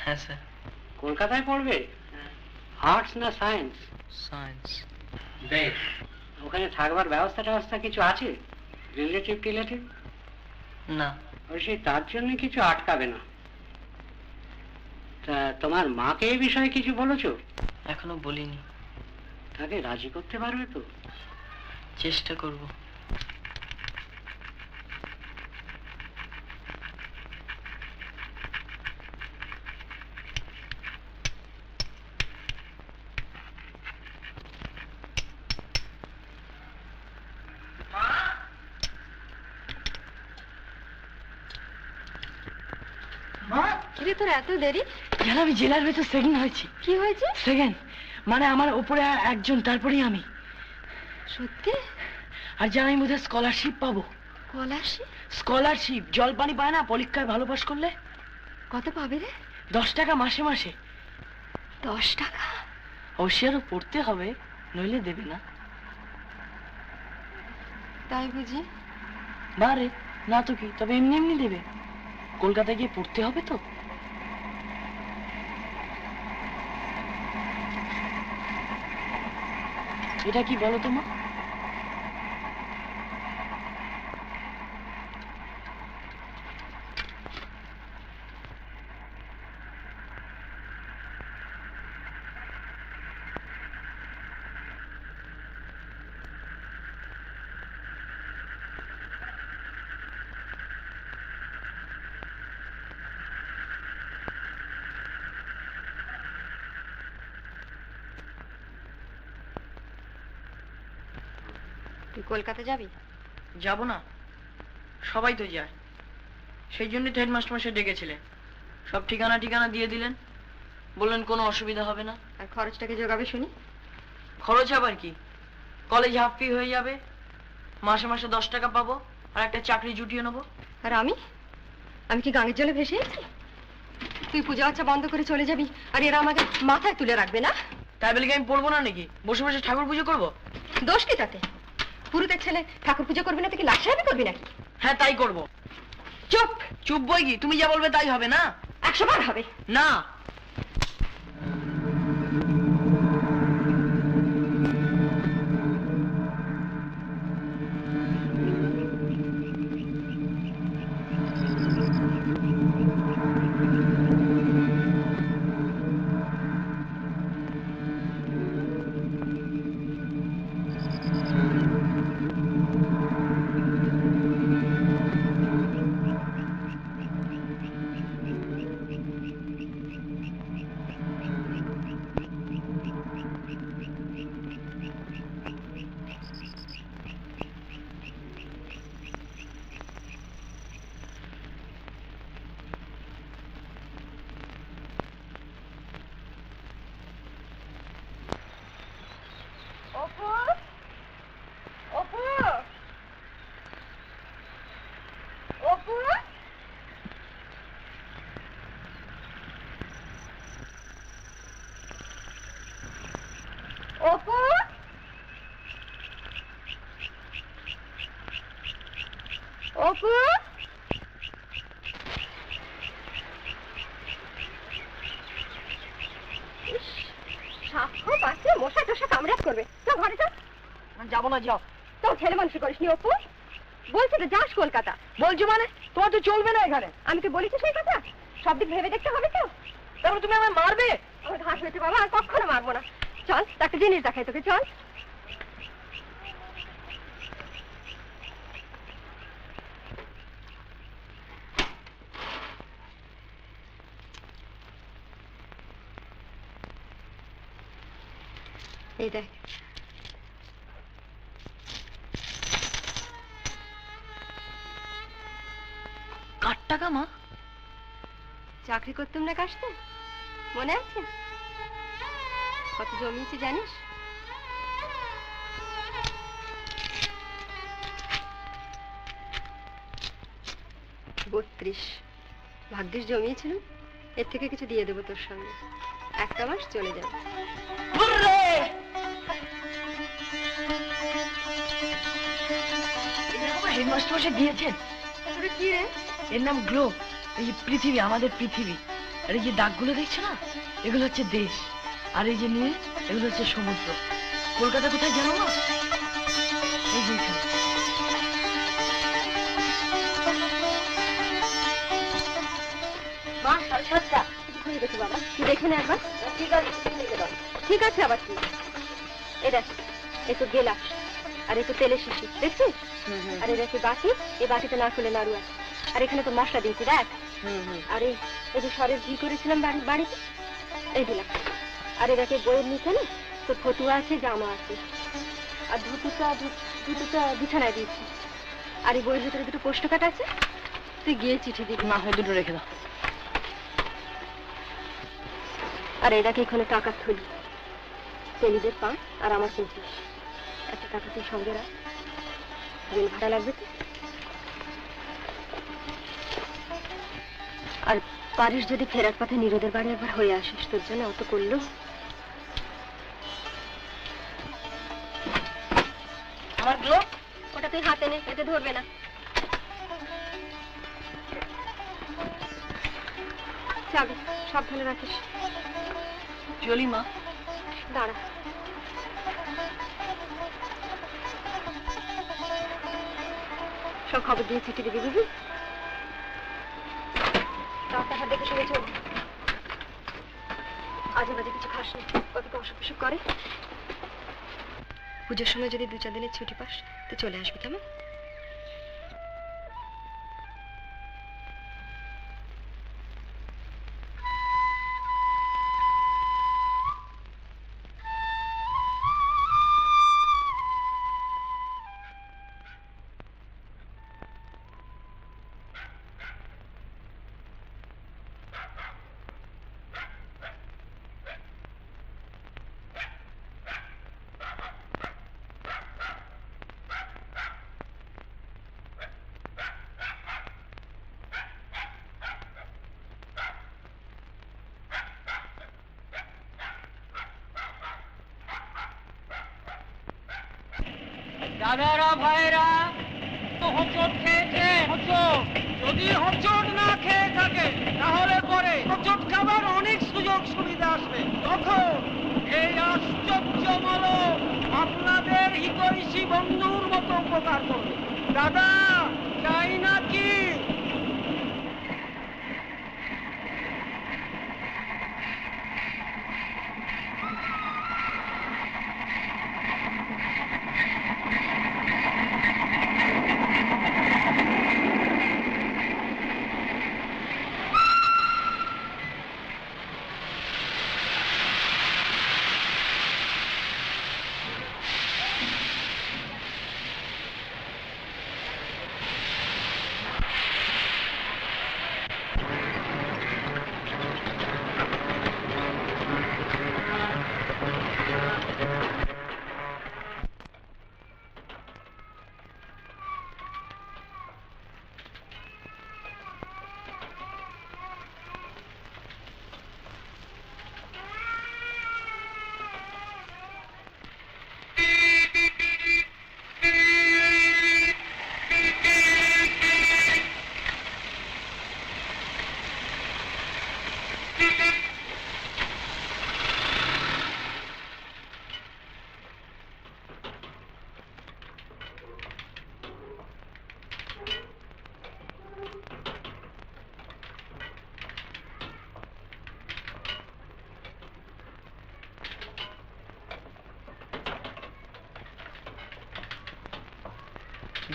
হ্যাঁ স্যার। কলকাতায় পড়বে? আর্টস না সায়েন্স? সায়েন্স। বেশ, ওখানে থাকবার ব্যবস্থা কিছু আছে রিলেটিভ টিলেটিভ? না। অবশ্যই তার জন্য কিছু আটকাবে না। তা তোমার মাকে এই বিষয়ে কিছু বলেছো? এখনো বলিনি। তাকে রাজি করতে পারবে তো? চেষ্টা করব। কিরে তোর এত দেরি? জানো আমি জেলার ভেতর সেকেন্ড হয়েছি। কি হয়েছে? সেকেন্ড মানে আমার উপরে একজন, তারপরেই আমি। সত্যি? আর জানো আমি বোধহয় স্কলারশিপ পাবো। স্কলারশিপ? স্কলারশিপ, জল পানি পায় না পরীক্ষায় ভালো পাস করলে। কত পাবে রে? 10 টাকা মাসে মাসে। 10 টাকা? অবশ্যই আরো পড়তে হবে, নইলে দেবে না। তাই বুঝি? বারে না তো কি, তবে এমনি এমনি দেবে। কলকাতায় গিয়ে পড়তে হবে তো। এটা কি বলো তো মা? কলকাতা যাবি? যাব না, সবাই তো যায়, সেই জন্যই তো হেডমাস্টার মশাই ডেকেছিলেন। সব ঠিকানা ঠিকানা দিয়ে দিলেন, বললেন কোনো অসুবিধা হবে না। আর খরচটাকে জোগাবে শুনি। খরচ আবার কি, কলেজ হাফ ফি হয়ে যাবে, মাসে মাসে 10 টাকা পাবো, আর একটা চাকরি জুটিয়ে নেবো। আর আমি আমি কি গাঙের জলে ভেসে আছি? তুই পূজা আচ্ছা বন্ধ করে চলে যাবি আর এরা আমাকে মাথায় তুলে রাখবে না? তাই বলে কি আমি পড়বো না নাকি? বসে বসে ঠাকুর পুজো করবো? দোষ কি তাতে? পুরুতের ছেলে ঠাকুর পুজো করবি না, তুই কি লাট সাহেবই করবি নাকি? হ্যাঁ তাই করবো। চুপ! চুপ বই কি, তুমি যা বলবে তাই হবে। না 100 বার হবে না। অপু! সাক্ষ্য পাচ্ছে মশা টশা কামড়াত করবে। চল ঘরে চল। যাবো না, যাও। তো ছেলে মানুষ করিসনি অপু? বলছি তো যাস কলকাতা। বলছো মানে তোমার তো চলবে না এখানে। আমি তো বলেছি সেই কথা, সব দিক ভেবে দেখতে হবে তো। তারপর তুমি আমায় মারবে? আমার ঘাস হয়েছে বাবা, আর কখনো মারবো না। চল একটা জিনিস দেখাই তোকে, চল। এই দেখ। কার টাকা মা? চাকরি করতুম না কাশতে, মনে আছে? কত জমিয়েছি জানিস? $32। ভাগ্যিস জমিয়েছিলাম, এর থেকে কিছু দিয়ে দেবো তোর সঙ্গে। একটা মাস চলে যাবে। হেডমাস্টার মশাই দিয়েছেন। কি রে? এর নাম গ্লোব। এই যে পৃথিবী, আমাদের পৃথিবী। আর এই যে দাগগুলো দেখছো না, এগুলো হচ্ছে দেশ। আর এই যে নীল, এগুলো হচ্ছে সমুদ্র। কলকাতা কোথায় জানো না? এই যে এখানে। মা 7:30। ঘুরে দেখি বাবা, তুই দেখে নে একবার। ঠিক আছে, ঠিক আছে। আবার কি? এই দেখ, এই তো গেলাস, আর এই তো তেলের শিশি, দেখছিস? আর এই দেখি বাটি, এই বাটিতে নারকেলের নাড়ু আছে। আর এখানে তো মশলা দিয়েছি দেখ। আর এই যে সরের ঘি করেছিলাম বাড়িতে, এই দিলাম। আর এই দেখে বইয়ের নিচে না তোর ফতুয়া আছে, জামা আছে, আর দুটোটা বিছানায় দিয়েছি। আর এই বইয়ের ভিতরে দুটো পোস্ট কার্ড আছে, তুই গিয়ে চিঠি দিবি। না হয় দুটো রেখে দাও। আর এই দেখে এখানে টাকার থলি, তেলিদের 5 আর আমার 25। একটা টাকা তুই সঙ্গে রাখ, রেল ভাড়া লাগবে তো। আর পারিস যদি ফেরার পথে নিরোদের বাড়ি একবার হয়ে আসিস, তোর জন্য অত করলো। আমার গ্লোব ওটা তুই হাতে নে, এতে ধরবে না। চাবি সাবধানে রাখিস। চলি মা। দাঁড়া, সব খবর দিয়ে চিঠি দিবি, বুঝলি? রাস্তাঘাট দেখে শুনে চল। আজে বাজে কিছু খাস নি, কত অসুখ বিসুখ করে। পুজোর সময় যদি 2-4 দিনের ছুটি পাস তো চলে আসবি, কেমন? দাদারা ভাইরা তো হোঁচট খেয়েছে। হোঁচট যদি হোঁচট না খেয়ে থাকে তাহলে পরে হোঁচট খাবার অনেক সুযোগ সুবিধা আসবে। তখন এই আশ্চর্যমূলক আপনাদের হিতৈষী বন্ধুর মতো উপকার করবে। দাদা চাই নাকি?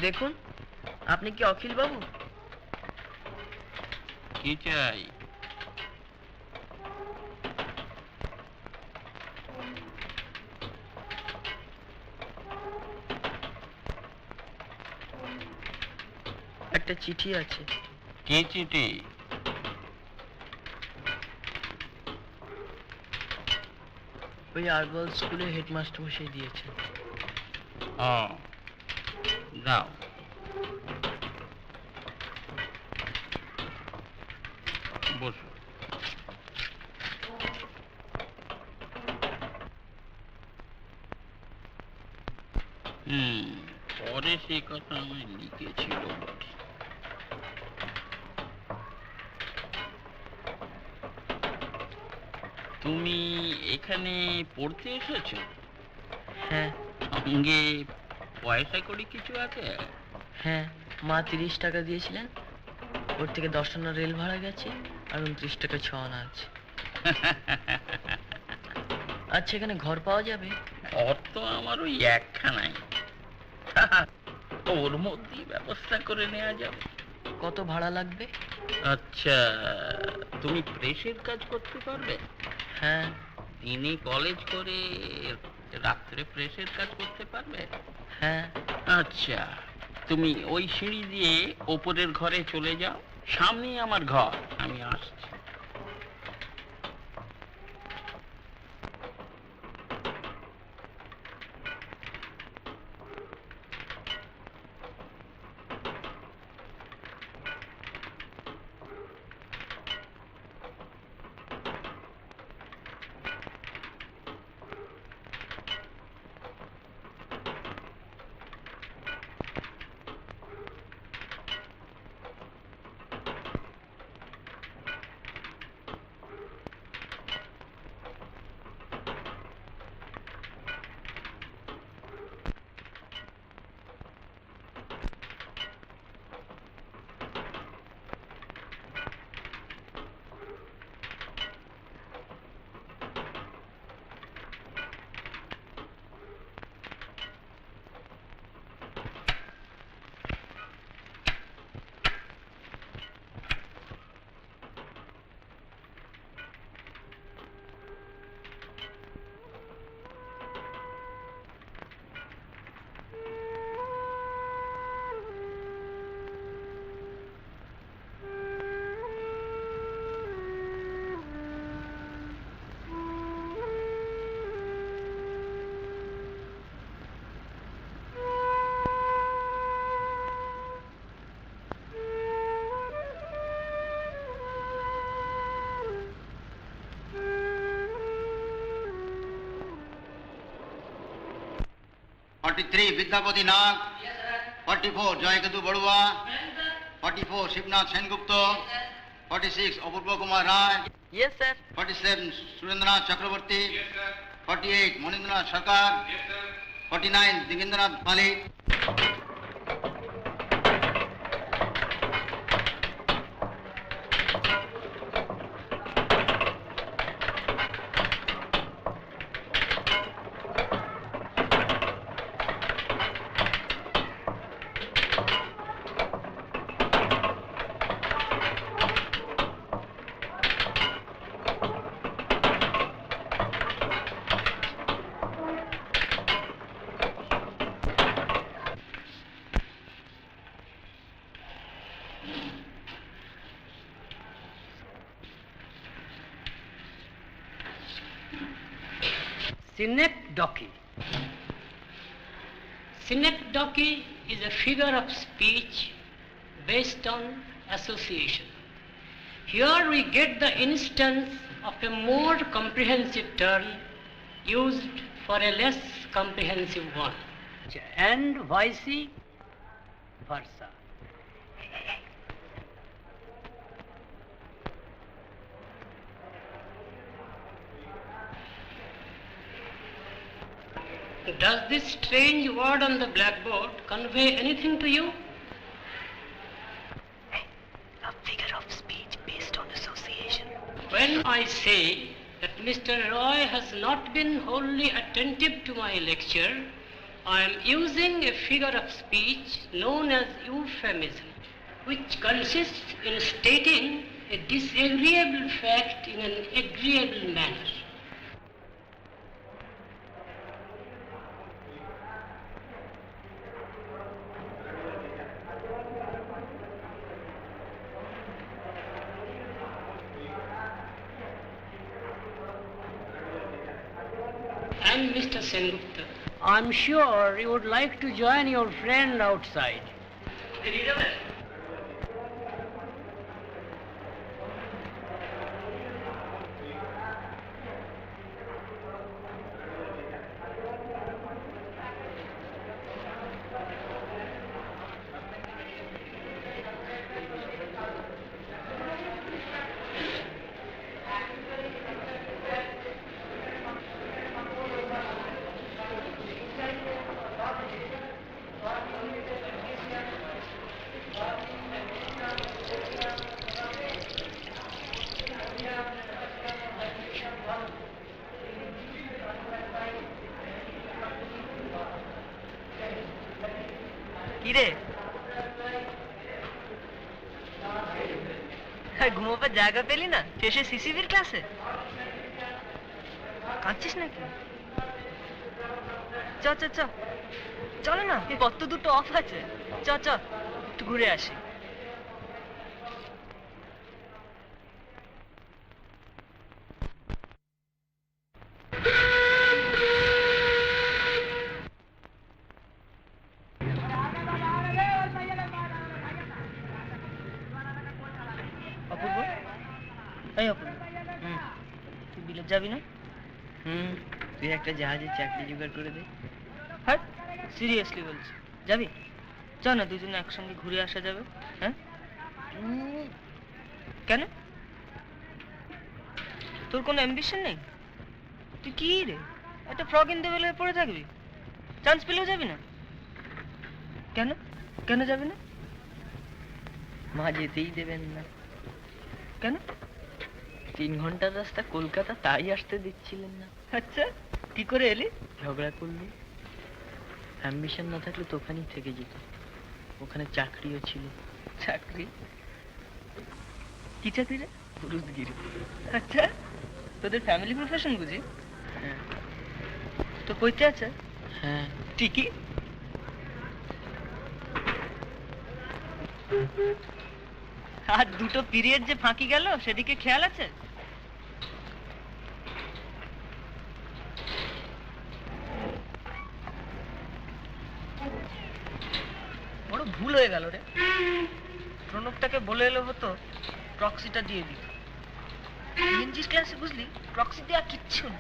দেখুন, আপনি কি অখিল বাবু? কি চাই? একটা চিঠি আছে। কি চিঠি? ওই আরবল স্কুলে হেডমাস্টার মশাই দিয়েছে। ও দাও। বসো। পরে সে কথা আমায় লিখেছিল। তুমি এখানে পড়তে এসেছো? হ্যাঁ। সঙ্গে পয়সা করি কিছু আছে? হ্যাঁ, মা 30 টাকা দিয়েছিলেন, ওর থেকে 10 আনা রেল ভাড়া গেছে আর 29 টাকা 6 আনা আছে। আচ্ছা, এখানে ঘর পাওয়া যাবে? ঘর তো আমার ওই একখানাই, ওর মধ্যেই ব্যবস্থা করে নেওয়া যাবে। কত ভাড়া লাগবে? আচ্ছা, তুমি প্রেসের কাজ করতে পারবে? হ্যাঁ। দিনে কলেজ করে রাত্রে প্রেসের কাজ করতে পারবে? হ্যাঁ। আচ্ছা, তুমি ওই সিঁড়ি দিয়ে ওপরের ঘরে চলে যাও, সামনেই আমার ঘর, আমি আসছি। 43 विद्यापति नाग, 44 जयकेतु बड़ुआ, 44 शिवनाथ सेनगुप्त, 46 अपूर्व कुमार राय, यस सर। 47 सुरेंद्रनाथ चक्रवर्ती, 48 मनिंद्रनाथ सरकार, 49 दिगेंद्रनाथ माली। Synecdoche. Synecdoche is a figure of speech based on association. Here we get the instance of a more comprehensive term used for a less comprehensive one, and vice versa. Does this strange word on the blackboard convey anything to you? A figure of speech based on association. When I say that Mr. Roy has not been wholly attentive to my lecture, I am using a figure of speech known as euphemism, which consists in stating a disagreeable fact in an agreeable manner. And Mr. Sengupta, I'm sure you would like to join your friend outside. কিরে ঘুমোবার জায়গা পেলি না শেষে সিসিবির ক্লাসে? কাঁদছিস নাকি? চ চ চ চলো না, কত দুটো অফ আছে, চ চ একটু ঘুরে আসি। অপূর্ব, এই অপূর্ব, তুই বিলেত যাবি না? তুই একটা জাহাজের চাকরি জোগাড় করে দে। হ্যাঁ, সিরিয়াসলি বলছি, যাবি? চ না, দুজনে একসঙ্গে ঘুরে আসা যাবে। হ্যাঁ, কেন? তোর কোনো অ্যাম্বিশন নেই? তুই কি রে, একটা ফ্রক ইন দ্য বেলে পড়ে থাকবি? চান্স পেলেও যাবি না? কেন কেন যাবি না? মা যেতেই দেবেন না। কেন? 3 ঘন্টার রাস্তা কলকাতা, তাই আসতে দিচ্ছিলেন না। আচ্ছা, কি করে এলি? ঝগড়া করলি। অ্যাম্বিশন না থাকলে তো ওখানেই থেকে যেত, ওখানে চাকরিও ছিল। চাকরি? কি চাকরি রে? পুরুষগিরি। আচ্ছা, তোদের ফ্যামিলি প্রফেশন বুঝি? হ্যাঁ। তো কইতে আছে? হ্যাঁ। ঠিকই। আর দুটো পিরিয়ড যে ফাঁকি গেল, সেদিকে খেয়াল আছে? বড় ভুল হয়ে গেল রে। প্রণবটাকে বলে এলো হতো প্রক্সিটা দিয়ে দিত। ইংলিশ ক্লাসে বুঝলি প্রক্সি দেওয়া কিচ্ছু না।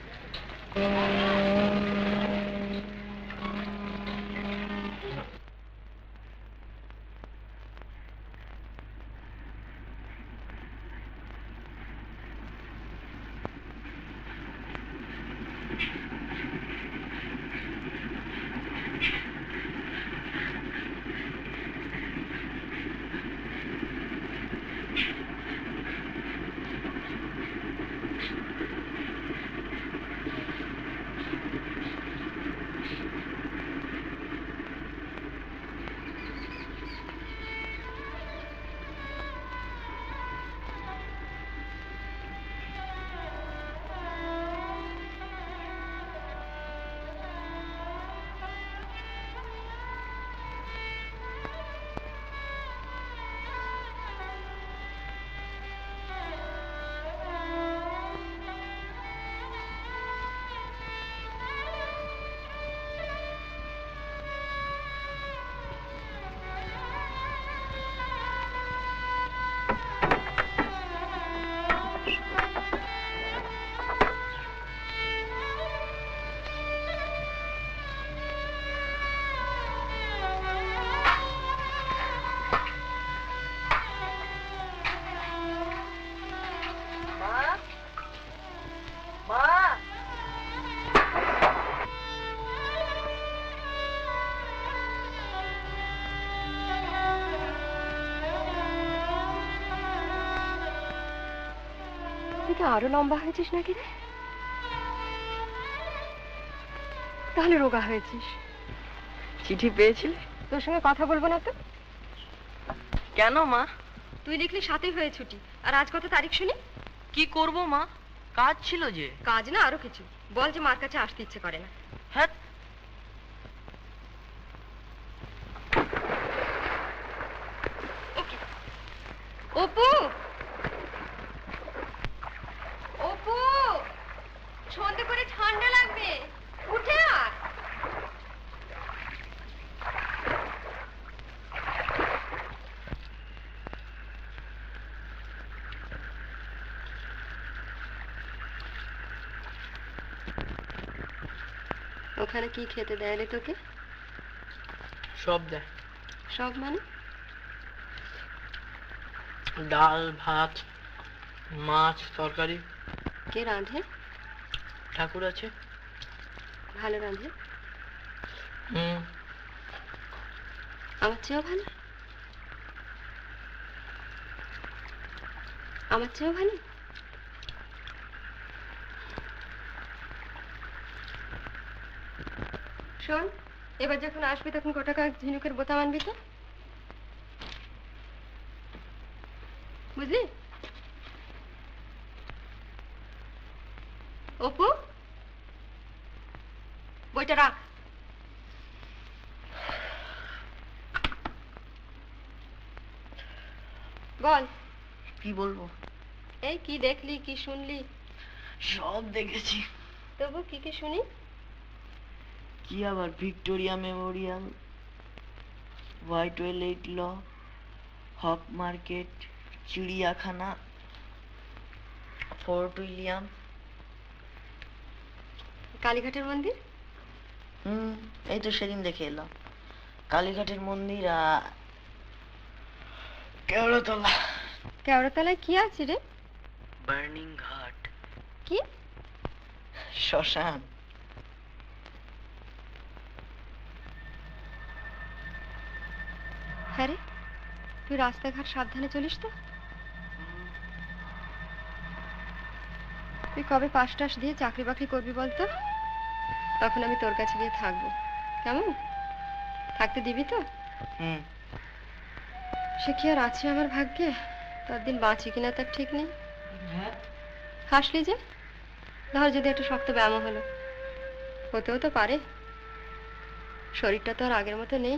তুই কি আরো লম্বা হয়েছিস নাকি রে? তাহলে রোগা হয়েছিস। চিঠি পেয়েছিলে? তোর সঙ্গে কথা বলবো না তো? কেন মা? তুই লিখলি 7 হয়ে ছুটি, আর আজ কত তারিখ শুনি? কি করব মা, কাজ ছিল যে। কাজ না আরো কিছু? বল যে মার কাছে আসতে ইচ্ছে করে না। হ্যাঁ, অপু, অপু, সন্ধে করে ঠান্ডা লাগবে, উঠে আয়। ওখানে কি খেতে দেয় রে তোকে? সব দেয়। সব মানে? ডাল, ভাত, মাছ, তরকারি। কে রাঁধে? ঠাকুর আছে। ভালো রাঁধে? হুম। আমার চেয়েও ভালো? আমার চেয়েও ভালো? শোন, এবার যখন আসবি তখন গোটা কয়েক ঝিনুকের বোতাম আনবি তো, বুঝলি? অপু, বইটা রাখ। বল। কি বলবো? এই কি দেখলি, কি শুনলি? সব দেখেছি। তবু কি কি শুনি? কি আবার ভিক্টোরিয়া মেমোরিয়াল, হোয়াইট ওয়েলেট ল, হক মার্কেট, চিড়িয়াখানা, ফোর্ট উইলিয়াম। কালীঘাটের মন্দির? এই তো সেদিন দেখে এলাম। কালীঘাটের মন্দির আর কেওড়াতলা। কেওড়াতলায় কি আছে রে? বার্নিং ঘাট। কি? শ্মশান। হ্যাঁ রে, তুই রাস্তাঘাট সাবধানে চলিস তো। তুই কবে পাশ টাশ দিয়ে চাকরি বাকরি করবি বলতো? তখন আমি তোর কাছে গিয়ে থাকবো, কেমন? থাকতে দিবি তো? সে কি আর আছে আমার ভাগ্যে? ততদিন বাঁচি কিনা তার ঠিক নেই। হাসলি যে? ধর যদি একটা শক্ত ব্যায়াম হলো, হতেও তো পারে। শরীরটা তো আর আগের মতো নেই।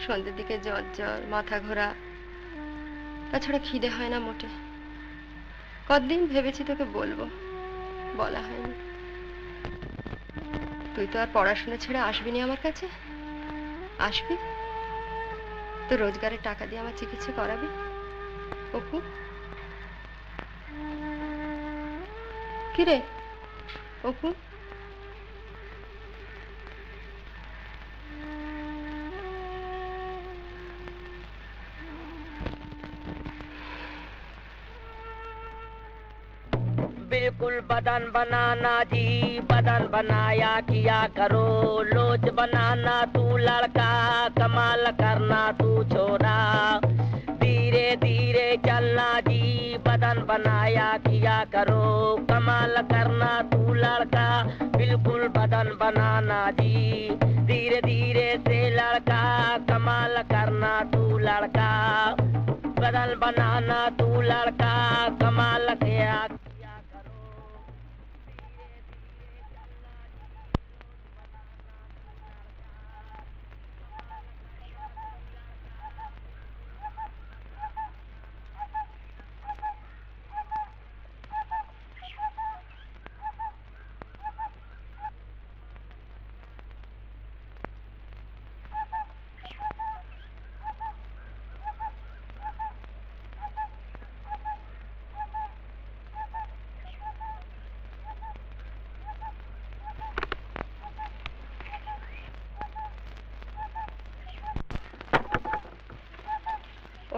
সন্ধ্যের দিকে জ্বর জ্বর, মাথা ঘোরা, তাছাড়া খিদে হয় না মোটে। কতদিন ভেবেছি তোকে বলবো, বলা হয়নি। তুই তো আর পড়াশোনা ছেড়ে আসবি না আমার কাছে? আসবি তো রোজগারের টাকা দিয়ে আমার চিকিৎসা করাবি। অপু, কি রে অপু? बिल्कुल बदन बनाना जी, बदन बनाया किया करो। लोच बनाना तू लड़का, कमाल करना तू छोरा। धीरे धीरे चलना जी, बदन बनाया किया करो। कमाल करना तू लड़का, बिल्कुल बदन बनाना जी। धीरे धीरे से लड़का, कमाल करना तू लड़का। बदन बनाना तू लड़का, कमाल किया।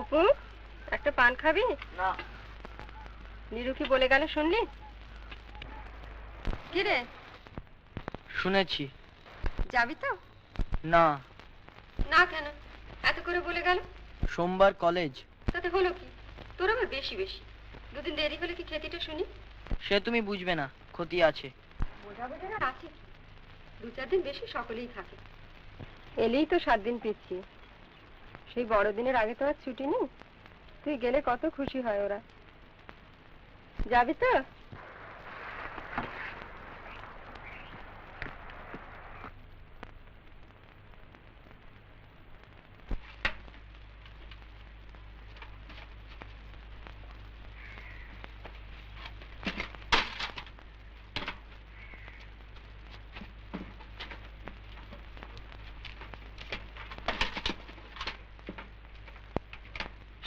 অপু, একটা পান খাবি? না। নীরু কি বলে গেল শুনলি? কি রে? শুনেছি। যাবি তো? না। না কেন? এত করে বলে গেল। সোমবার কলেজ। তাতে হলো কি? তোর আবার বেশি বেশি। দুদিন দেরি হলে কি ক্ষতিটা শুনি? সে তুমি বুঝবে না, ক্ষতি আছে। বোঝার আছে, 2-4 দিন বেশি সকলেই থাকে। এলেই তো 7 দিন পিছিয়ে। সেই বড়দিনের আগে তো আর ছুটি নেই। তুই গেলে কত খুশি হয় ওরা। যাবি তো?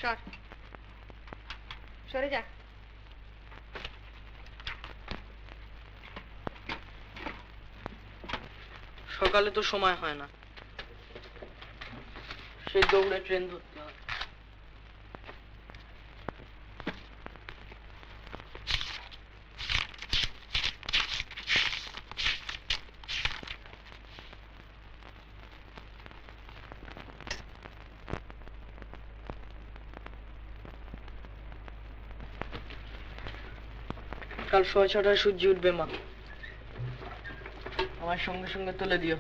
সর, সরে যা। সকালে তো সময় হয় না, সেই দৌড়ে ট্রেন ধরতে হয়। কাল 6:30 সূর্য উঠবে মা, আমার সঙ্গে সঙ্গে তুলে দিও।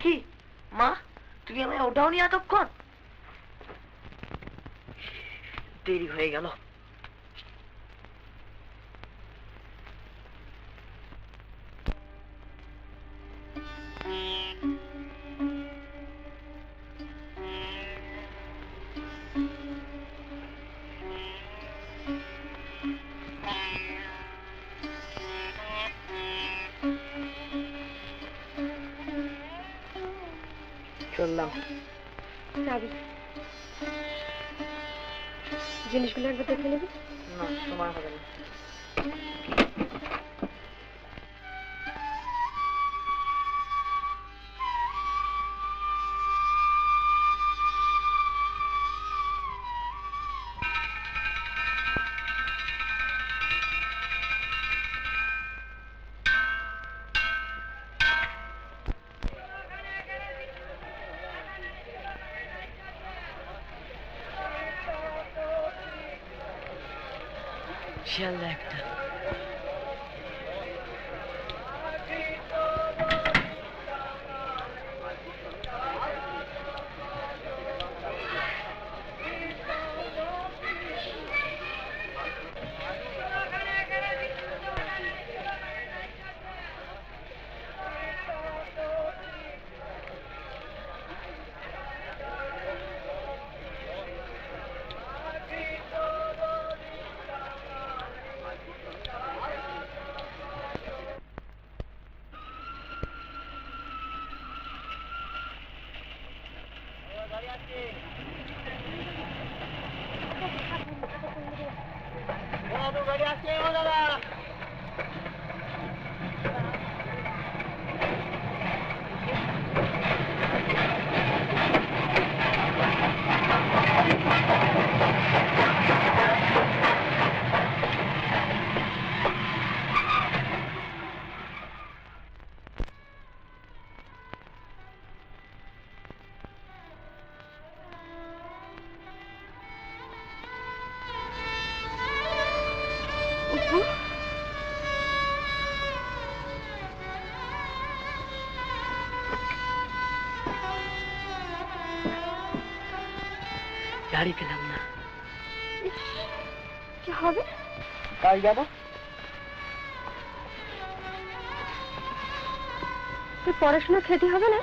কি মা, তুমি আমায় ওঠাওনি এতক্ষণ? দেরি হয়ে গেল। চললাম। যাবি? জিনিসগুলো একবার দেখে নেবি? না, সময় হবে না। শিয়ালদা একটা। গাড়ি পেলাম না। কি হবে? তাই যাবো। তুই পড়াশোনা খেতে হবে না?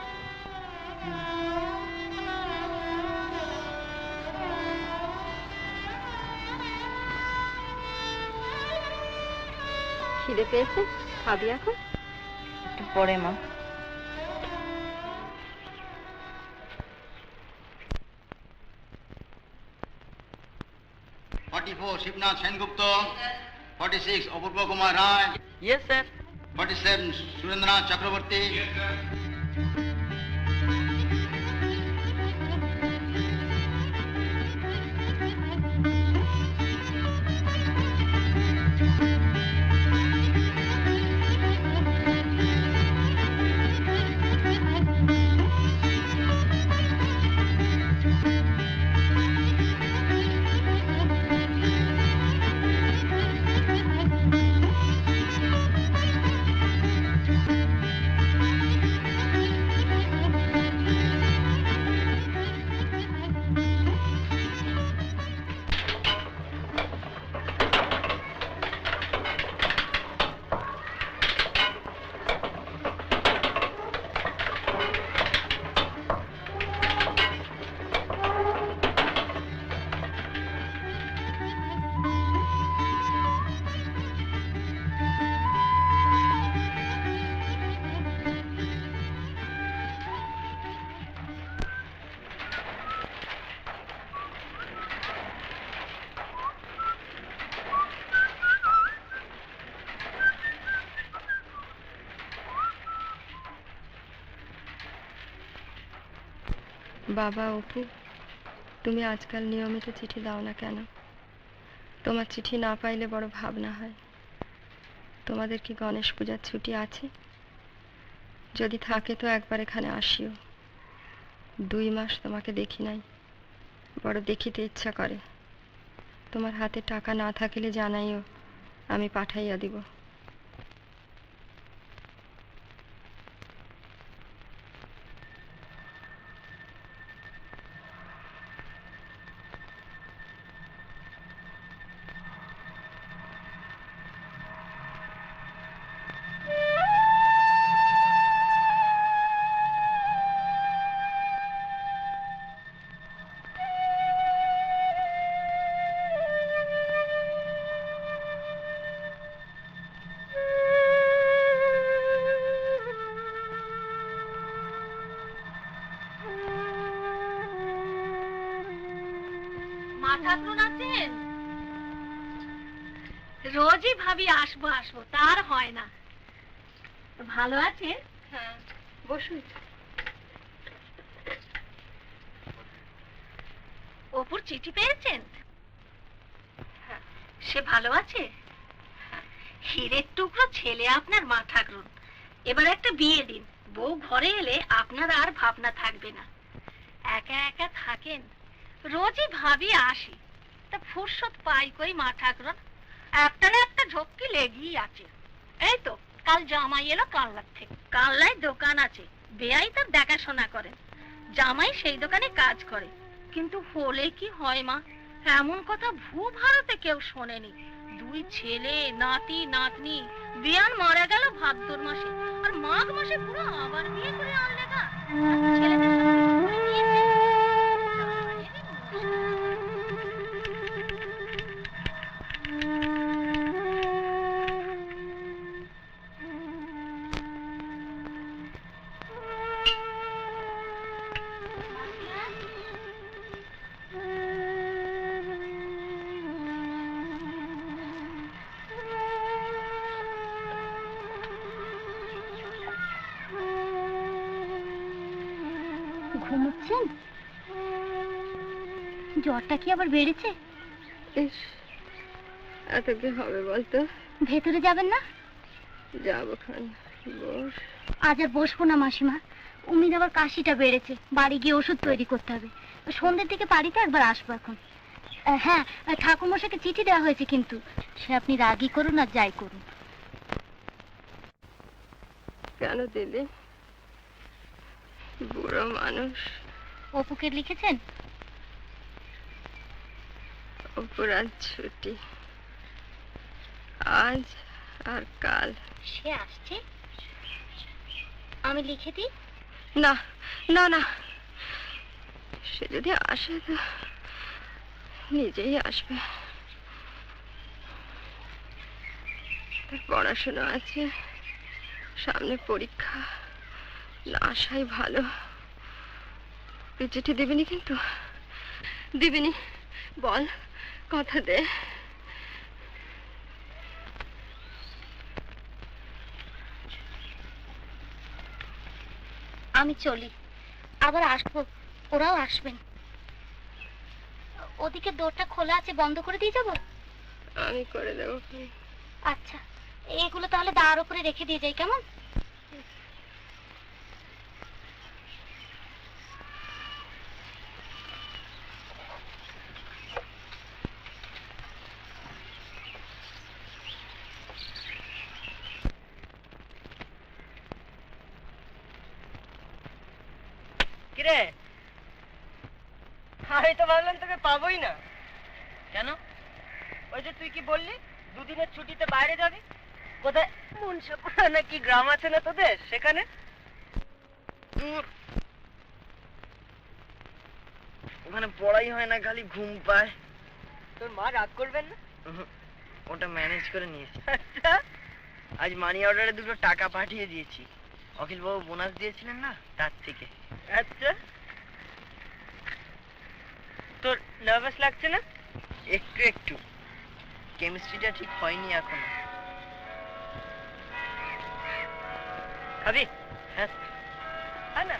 খিদে পেয়েছে, খাবি এখন? একটু পরে মা। শিবনাথ সেনগুপ্ত, 46 অপূর্ব কুমার রায়, ইয়েস স্যার। 47 সুরেন্দ্রনাথ চক্রবর্তী, বাবা, অপু, তুমি আজকাল নিয়মিত চিঠি দাও না কেন? তোমার চিঠি না পাইলে বড় ভাবনা হয়। তোমাদের কি গণেশ পূজার ছুটি আছে? যদি থাকে তো একবার এখানে আসিও। 2 মাস তোমাকে দেখি নাই, বড় দেখিতে ইচ্ছা করে। তোমার হাতে টাকা না থাকিলে জানাইও, আমি পাঠাইয়া দিব। রোজই ভাবি আসবো আসবো, তার হয় না। ভালো আছেন? হ্যাঁ, বসুন। অপুর চিঠি পেয়েছেন? সে ভালো আছে? হীরের টুকরো ছেলে আপনার মা ঠাকুরুন। এবার একটা বিয়ে দিন, বউ ঘরে এলে আপনার আর ভাবনা থাকবে না। একা একা থাকেন, রোজই ভাবি আসি, তা ফুরসত পাই কই মা ঠাকুরুন? একটা না একটা ঝক্কি লেগেই আছে। এই তো কাল জামাই এলো কালনার থেকে। কালনায় দোকান আছে, বেয়াই তার দেখাশোনা করেন, জামাই সেই দোকানে কাজ করে। কিন্তু হলে কি হয় মা, এমন কথা ভূভারতে কেউ শোনেনি। 2 ছেলে, নাতি নাতনি, বিয়ান মারা গেল ভাদ্র মাসে, আর মাঘ মাসে পুরো আবার বিয়ে করে আনলে না। ছেলেদের সব কিছু করে দিয়েছে। ঘুমোচ্ছেন? জ্বরটা কি আবার বেড়েছে? ইস, এত কি হবে বলতো? ভেতরে যাবেন না? যাবো খান, বস। আজ আর বসবো না মাসিমা, উমির আবার কাশিটা বেড়েছে, বাড়ি গিয়ে ওষুধ তৈরি করতে হবে। সন্ধ্যের দিকে বাড়িতে একবার আসবো এখন। হ্যাঁ, ঠাকুরমশাইকে চিঠি দেওয়া হয়েছে, কিন্তু সে আপনি রাগই করুন আর যাই করুন। কেন দিদি? বুড়ো মানুষ। অপুকে লিখেছেন? অপুর আজ ছুটি, আজ আর কাল। সে আসছে, আমি লিখে দিই। না না না, সে যদি আসে তো নিজেই আসবে। তার পড়াশোনা আছে, সামনে পরীক্ষা, না আসাই ভালো। তুই চিঠি দিবিনি কিন্তু, দিবিনি? বল, কথা দে। আমি চলি, আবার আসবো, ওরাও আসবেন। ওদিকে দরটা খোলা আছে, বন্ধ করে দিয়ে যাবো? আমি করে দেবো। আচ্ছা, এগুলো তাহলে দাঁড় উপরে রেখে দিয়ে যাই, কেমন? কিরে, আমি তো ভাবলাম তোকে পাবোই না। কেন? ওই যে তুই কি বললি দুদিনের ছুটিতে বাইরে যাবি, কোথায় মুন্সিপাড়া নাকি গ্রাম আছে না তোদের সেখানে? ওখানে পড়াই হয় না, খালি ঘুম পায়। তোর মা রাগ করবেন না? ওটা ম্যানেজ করে নিয়েছি। আচ্ছা, আজ মানি অর্ডারে 2 টাকা পাঠিয়ে দিয়েছি, অখিল বাবু বোনাস দিয়েছিলেন না, তার থেকে। আচ্ছা, তোর নার্ভাস লাগছে না? একটু একটু, কেমিস্ট্রিটা ঠিক হয়নি এখনো। খাবি? হ্যাঁ না।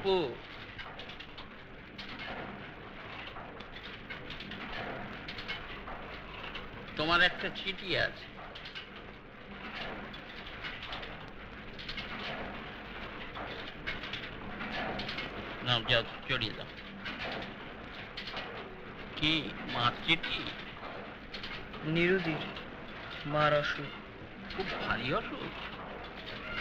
বাপু, তোমার একটা চিঠি আছে। নাও, যাও, চড়িয়ে দাও। কি মার চিঠি? নিরুদির মার অসুখ। খুব ভারী অসুখ।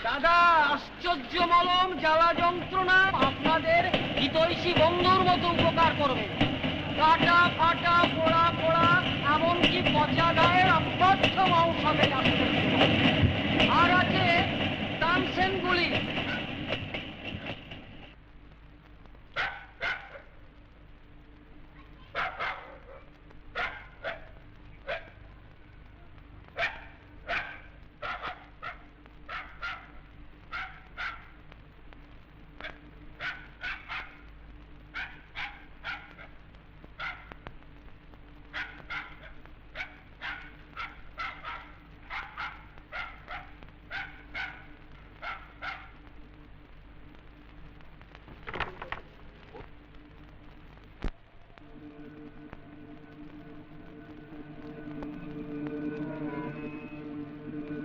দাদা, আশ্চর্য মলম জ্বালা যন্ত্রণা আপনাদের হিতৈষী বন্ধুর মতো উপকার করবে। কাটা ফাটা পোড়া পোড়া এমনকি পচা গায়ের অপথ্য ঔষধে আসছে। আর আছে তানসেন গুলি।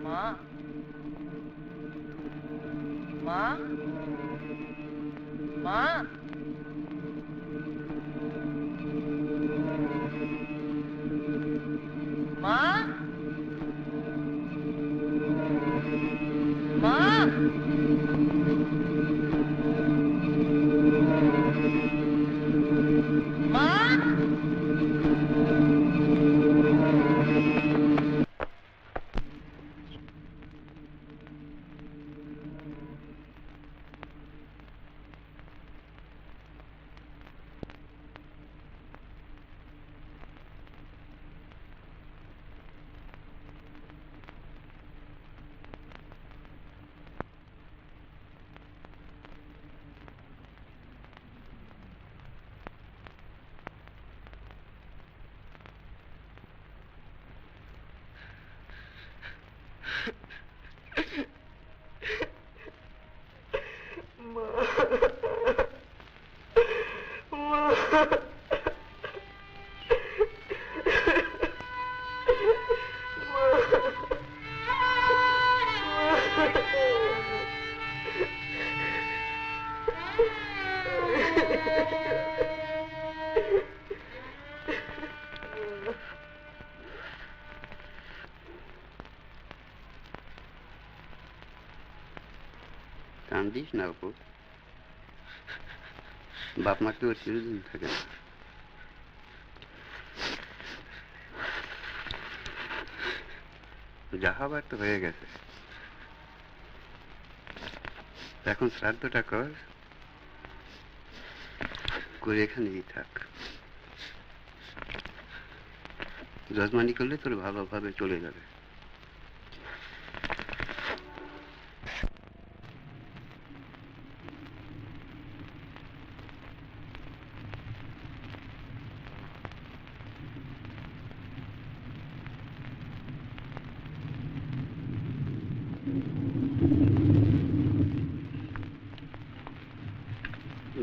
মা, মা, মা, মা, মা, মা। কান্দিস না বাপু, বাপ মা তো চিরদিন থাকে না। যা হবার তো হয়ে গেছে, এখন শ্রাদ্ধটা করে এখানেই থাক। যজমানি করলে তোর ভালোভাবে চলে যাবে।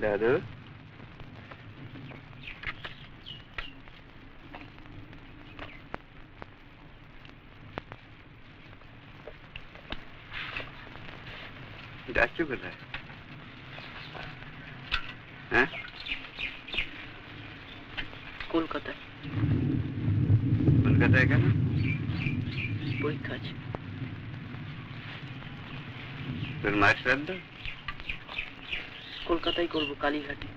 দাদু, যাচ্ছ কোথায়? হ্যাঁ, কলকাতায়। কলকাতায় কেন? পরীক্ষা আছে। তোর মায়ের শ্রাদ্ধ? কলকাতায় করবো, কালীঘাটে।